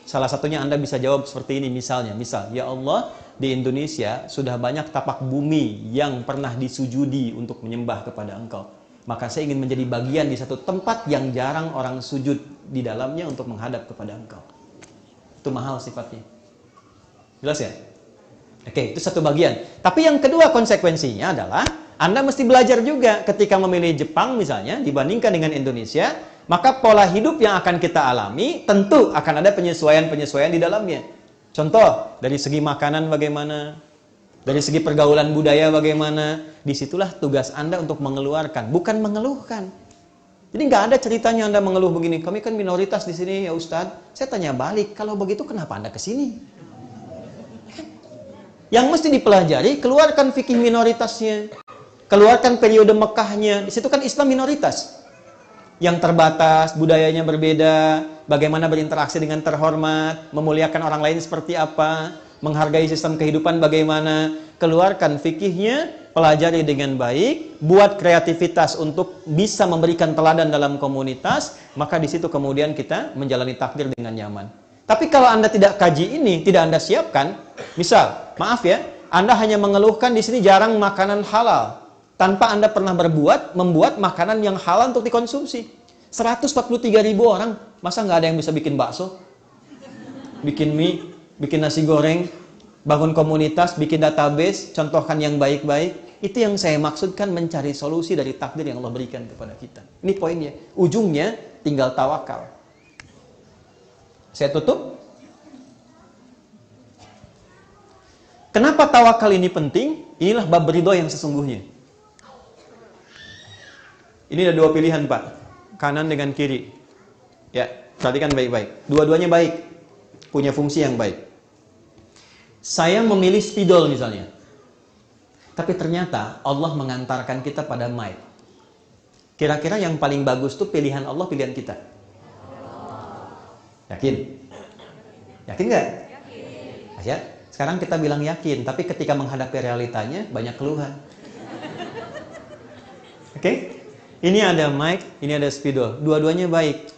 Salah satunya Anda bisa jawab seperti ini misalnya. Misal, ya Allah, di Indonesia sudah banyak tapak bumi yang pernah disujudi untuk menyembah kepada Engkau. Maka saya ingin menjadi bagian di satu tempat yang jarang orang sujud di dalamnya untuk menghadap kepada Engkau. Itu mahal sifatnya. Jelas ya? Oke, itu satu bagian. Tapi yang kedua konsekuensinya adalah Anda mesti belajar juga ketika memilih Jepang misalnya dibandingkan dengan Indonesia, maka pola hidup yang akan kita alami tentu akan ada penyesuaian-penyesuaian di dalamnya. Contoh, dari segi makanan bagaimana, dari segi pergaulan budaya bagaimana, disitulah tugas Anda untuk mengeluarkan, bukan mengeluhkan. Jadi nggak ada ceritanya Anda mengeluh begini, kami kan minoritas di sini ya Ustadz. Saya tanya balik, kalau begitu kenapa Anda ke sini? Yang mesti dipelajari, keluarkan fikih minoritasnya, keluarkan periode Mekahnya. Di situ kan Islam minoritas, yang terbatas, budayanya berbeda, bagaimana berinteraksi dengan terhormat, memuliakan orang lain seperti apa, menghargai sistem kehidupan bagaimana. Keluarkan fikihnya, pelajari dengan baik, buat kreativitas untuk bisa memberikan teladan dalam komunitas, maka di situ kemudian kita menjalani takdir dengan nyaman. Tapi kalau Anda tidak kaji ini, tidak Anda siapkan, misal, maaf ya, Anda hanya mengeluhkan di sini jarang makanan halal, tanpa Anda pernah membuat makanan yang halal untuk dikonsumsi. 143.000 orang, masa nggak ada yang bisa bikin bakso? Bikin mie, bikin nasi goreng, bangun komunitas, bikin database, contohkan yang baik-baik. Itu yang saya maksudkan mencari solusi dari takdir yang Allah berikan kepada kita. Ini poinnya. Ujungnya tinggal tawakal. Saya tutup. Kenapa tawakal ini penting? Inilah bab ridho yang sesungguhnya. Ini ada dua pilihan, Pak. Kanan dengan kiri. Ya, perhatikan baik-baik. Dua-duanya baik. Punya fungsi yang baik. Saya memilih spidol misalnya. Tapi ternyata Allah mengantarkan kita pada mic. Kira-kira yang paling bagus tuh pilihan Allah, pilihan kita. Yakin? Yakin nggak? Yakin. Ya. Sekarang kita bilang yakin, tapi ketika menghadapi realitanya banyak keluhan. Oke? Ini ada mic, ini ada spidol. Dua-duanya baik.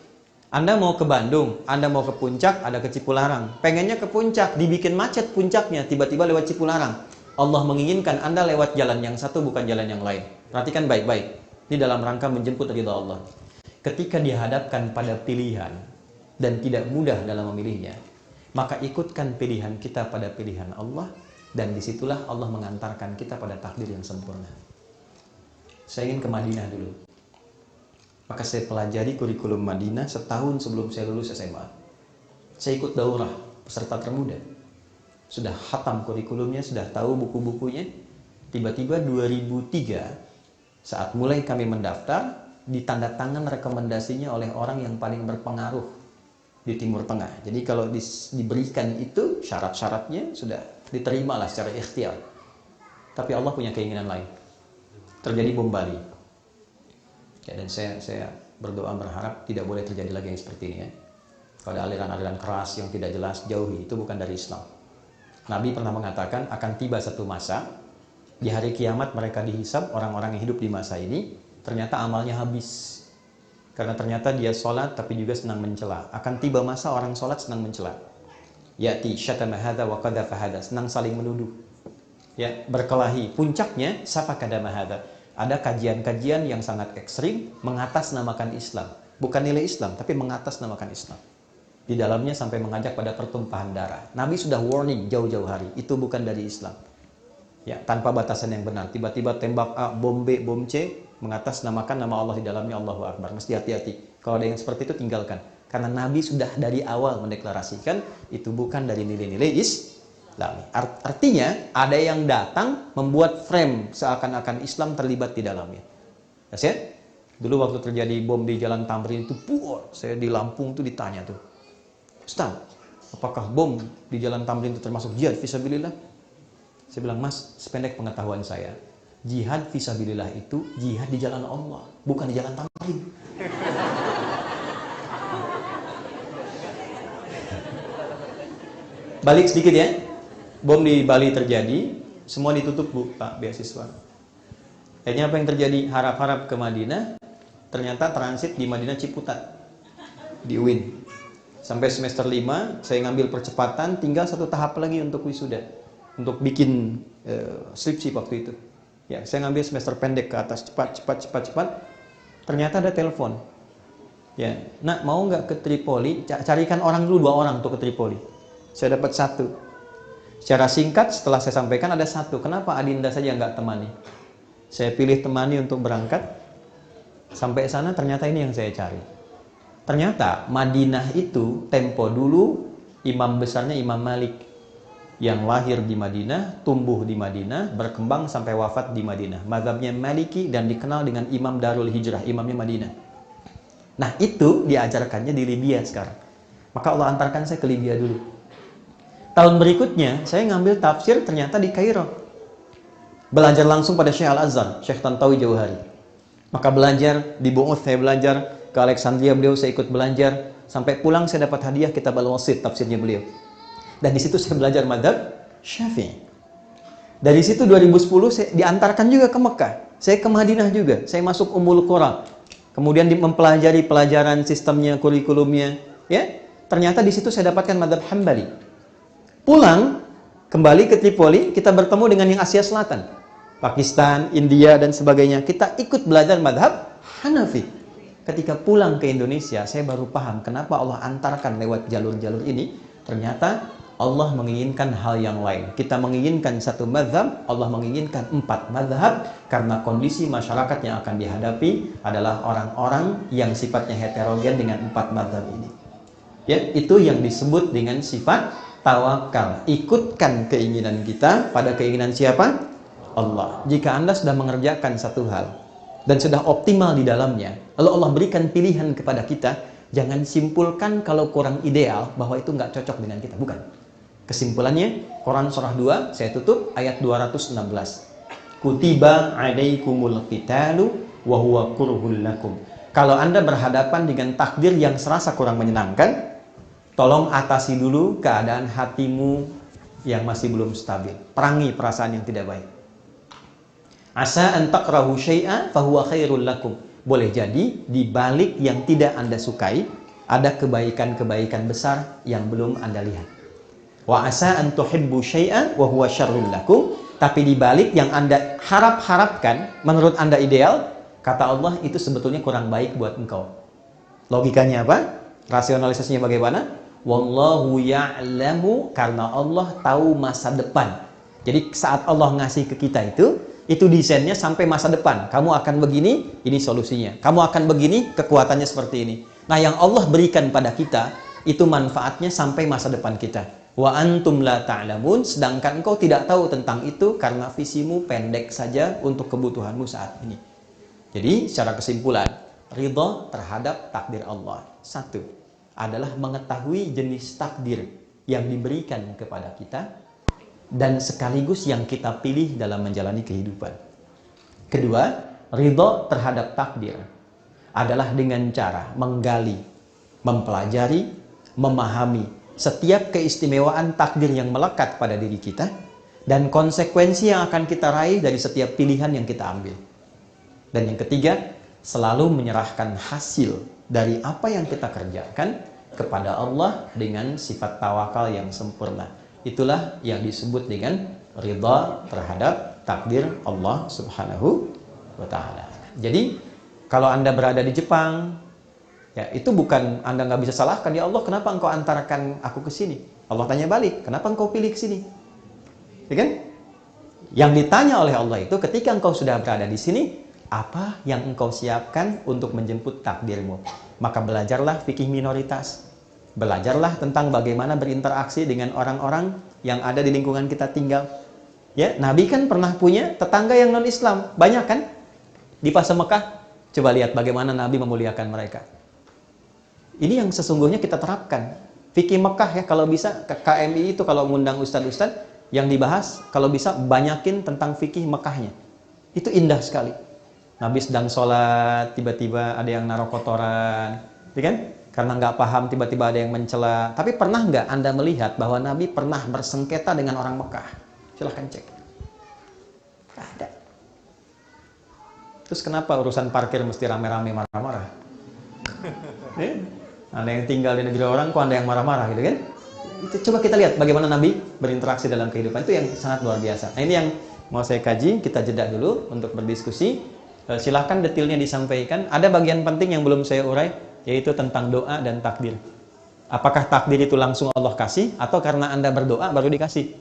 Anda mau ke Bandung, Anda mau ke puncak, ada ke Cipularang. Pengennya ke puncak, dibikin macet puncaknya, tiba-tiba lewat Cipularang. Allah menginginkan Anda lewat jalan yang satu, bukan jalan yang lain. Perhatikan baik-baik. Ini dalam rangka menjemput ridha Allah. Ketika dihadapkan pada pilihan dan tidak mudah dalam memilihnya, maka ikutkan pilihan kita pada pilihan Allah, dan disitulah Allah mengantarkan kita pada takdir yang sempurna. Saya ingin ke Madinah dulu. Maka saya pelajari kurikulum Madinah setahun sebelum saya lulus SMA. Saya ikut daurah peserta termuda. Sudah khatam kurikulumnya, sudah tahu buku-bukunya. Tiba-tiba 2003, saat mulai kami mendaftar, ditanda tangan rekomendasinya oleh orang yang paling berpengaruh di Timur Tengah. Jadi kalau diberikan itu, syarat-syaratnya sudah diterimalah secara ikhtiar. Tapi Allah punya keinginan lain. Terjadi bom Bali. Ya, dan saya berdoa berharap tidak boleh terjadi lagi yang seperti ini ya. Kalau ada aliran-aliran keras yang tidak jelas, jauhi. Itu bukan dari Islam. Nabi pernah mengatakan akan tiba satu masa, di hari kiamat mereka dihisab, orang-orang yang hidup di masa ini, ternyata amalnya habis. Karena ternyata dia sholat tapi juga senang mencela. Akan tiba masa orang sholat senang mencela. Ya'ti syatama hadza wa qadhafa hadza, senang saling menuduh. Ya, berkelahi. Puncaknya safakadama hadza. Ada kajian-kajian yang sangat ekstrim mengatasnamakan Islam. Bukan nilai Islam, tapi mengatasnamakan Islam. Di dalamnya sampai mengajak pada pertumpahan darah. Nabi sudah warning jauh-jauh hari. Itu bukan dari Islam. Ya, tanpa batasan yang benar. Tiba-tiba tembak A, bom B, bom C, mengatasnamakan nama Allah di dalamnya, Allahu Akbar. Mesti hati-hati. Kalau ada yang seperti itu, tinggalkan. Karena Nabi sudah dari awal mendeklarasikan itu bukan dari nilai-nilai Islam. Artinya, ada yang datang membuat frame seakan-akan Islam terlibat di dalamnya. Ya, dulu waktu terjadi bom di Jalan Tamrin itu, saya di Lampung tuh ditanya tuh, Ustaz, apakah bom di Jalan Tamrin itu termasuk jihad fisabilillah? Saya bilang, Mas, sependek pengetahuan saya, jihad fisabilillah itu jihad di jalan Allah, bukan di Jalan Tamrin. Balik sedikit ya. Bom di Bali terjadi, semua ditutup Bu, Pak, beasiswa. Akhirnya apa yang terjadi? Harap-harap ke Madinah, ternyata transit di Madinah Ciputat, di UIN. Sampai semester 5, saya ngambil percepatan, tinggal satu tahap lagi untuk wisuda. Untuk bikin skripsi waktu itu. Ya, saya ngambil semester pendek ke atas, cepat. Ternyata ada telepon. Ya, nak mau nggak ke Tripoli? Carikan orang dulu, 2 orang untuk ke Tripoli. Saya dapat 1. Secara singkat, setelah saya sampaikan ada 1. Kenapa Adinda saja nggak temani? Saya pilih temani untuk berangkat. Sampai sana ternyata ini yang saya cari. Ternyata Madinah itu tempo dulu imam besarnya Imam Malik yang lahir di Madinah, tumbuh di Madinah, berkembang sampai wafat di Madinah. Mazhabnya Maliki dan dikenal dengan Imam Darul Hijrah, imamnya Madinah. Nah, itu diajarkannya di Libya sekarang. Maka Allah antarkan saya ke Libya dulu. Tahun berikutnya saya ngambil tafsir ternyata di Kairo. Belajar langsung pada Syekh Al-Azhar, Syekh Tantawi Jauhari. Maka belajar di Bu'uth, saya belajar ke Alexandria, beliau saya ikut belajar, sampai pulang saya dapat hadiah kitab Al-Wasit, tafsirnya beliau. Dan di situ saya belajar mazhab Syafi'i. Dari situ 2010 saya diantarkan juga ke Mekah. Saya ke Madinah juga. Saya masuk Ummul Qura. Kemudian mempelajari pelajaran sistemnya, kurikulumnya, ya. Ternyata di situ saya dapatkan mazhab Hambali. Pulang kembali ke Tripoli, kita bertemu dengan yang Asia Selatan, Pakistan, India dan sebagainya. Kita ikut belajar mazhab Hanafi. Ketika pulang ke Indonesia, saya baru paham kenapa Allah antarkan lewat jalur-jalur ini. Ternyata Allah menginginkan hal yang lain. Kita menginginkan satu mazhab, Allah menginginkan 4 mazhab, karena kondisi masyarakat yang akan dihadapi adalah orang-orang yang sifatnya heterogen dengan 4 mazhab ini. Ya, itu yang disebut dengan sifat tawakal. Ikutkan keinginan kita pada keinginan siapa? Allah. Jika Anda sudah mengerjakan satu hal dan sudah optimal di dalamnya, lalu Allah berikan pilihan kepada kita, jangan simpulkan kalau kurang ideal bahwa itu nggak cocok dengan kita. Bukan. Kesimpulannya, Quran surah 2, saya tutup ayat 216. Kutiba alaikumul qitalu wa huwa kurhul lakum. Kalau Anda berhadapan dengan takdir yang serasa kurang menyenangkan, tolong atasi dulu keadaan hatimu yang masih belum stabil. Perangi perasaan yang tidak baik. Asa an takrahu syai'a fa huwa khairul lakum. Boleh jadi di balik yang tidak Anda sukai ada kebaikan-kebaikan besar yang belum Anda lihat. Wa asa an tuhibbu syai'an wa huwa syarrul lakum. Tapi di balik yang Anda harapkan, menurut Anda ideal, kata Allah itu sebetulnya kurang baik buat engkau. Logikanya apa? Rasionalisasinya bagaimana? Wallahu ya'lamu, karena Allah tahu masa depan. Jadi saat Allah ngasih ke kita itu desainnya sampai masa depan. Kamu akan begini, ini solusinya. Kamu akan begini, kekuatannya seperti ini. Nah, yang Allah berikan pada kita, itu manfaatnya sampai masa depan kita. Wa antum la ta'lamun, sedangkan engkau tidak tahu tentang itu karena visimu pendek saja untuk kebutuhanmu saat ini. Jadi, secara kesimpulan, ridha terhadap takdir Allah. 1 adalah mengetahui jenis takdir yang diberikan kepada kita dan sekaligus yang kita pilih dalam menjalani kehidupan. 2, ridha terhadap takdir adalah dengan cara menggali, mempelajari, memahami setiap keistimewaan takdir yang melekat pada diri kita dan konsekuensi yang akan kita raih dari setiap pilihan yang kita ambil. Dan yang 3, selalu menyerahkan hasil dari apa yang kita kerjakan kepada Allah dengan sifat tawakal yang sempurna. Itulah yang disebut dengan ridha terhadap takdir Allah Subhanahu wa ta'ala. Jadi, kalau Anda berada di Jepang, ya, itu bukan Anda nggak bisa salahkan, ya Allah, kenapa engkau antarkan aku ke sini? Allah tanya balik, kenapa engkau pilih ke sini? Ya kan? Yang ditanya oleh Allah itu, ketika engkau sudah berada di sini, apa yang engkau siapkan untuk menjemput takdirmu? Maka belajarlah fikih minoritas. Belajarlah tentang bagaimana berinteraksi dengan orang-orang yang ada di lingkungan kita tinggal. Ya, Nabi kan pernah punya tetangga yang non-Islam. Banyak kan? Di fase Mekah, coba lihat bagaimana Nabi memuliakan mereka. Ini yang sesungguhnya kita terapkan. Fikih Mekah ya, kalau bisa KMI itu kalau mengundang ustadz-ustadz yang dibahas, kalau bisa banyakin tentang fikih Mekahnya. Itu indah sekali. Nabi sedang sholat, tiba-tiba ada yang naruh kotoran, ya kan? Karena nggak paham, tiba-tiba ada yang mencela. Tapi pernah nggak Anda melihat bahwa Nabi pernah bersengketa dengan orang Mekah? Silahkan cek. Nggak ada. Terus kenapa urusan parkir mesti rame-rame marah-marah? Anda yang tinggal di negeri orang, kok Anda yang marah-marah gitu kan? Itu coba kita lihat bagaimana Nabi berinteraksi dalam kehidupan. Itu yang sangat luar biasa. Nah, ini yang mau saya kaji, kita jeda dulu untuk berdiskusi. Silahkan detailnya disampaikan. Ada bagian penting yang belum saya urai, yaitu tentang doa dan takdir. Apakah takdir itu langsung Allah kasih, atau karena Anda berdoa baru dikasih?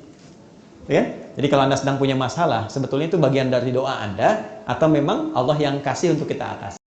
Ya? Jadi kalau Anda sedang punya masalah, sebetulnya itu bagian dari doa Anda, atau memang Allah yang kasih untuk kita atasi?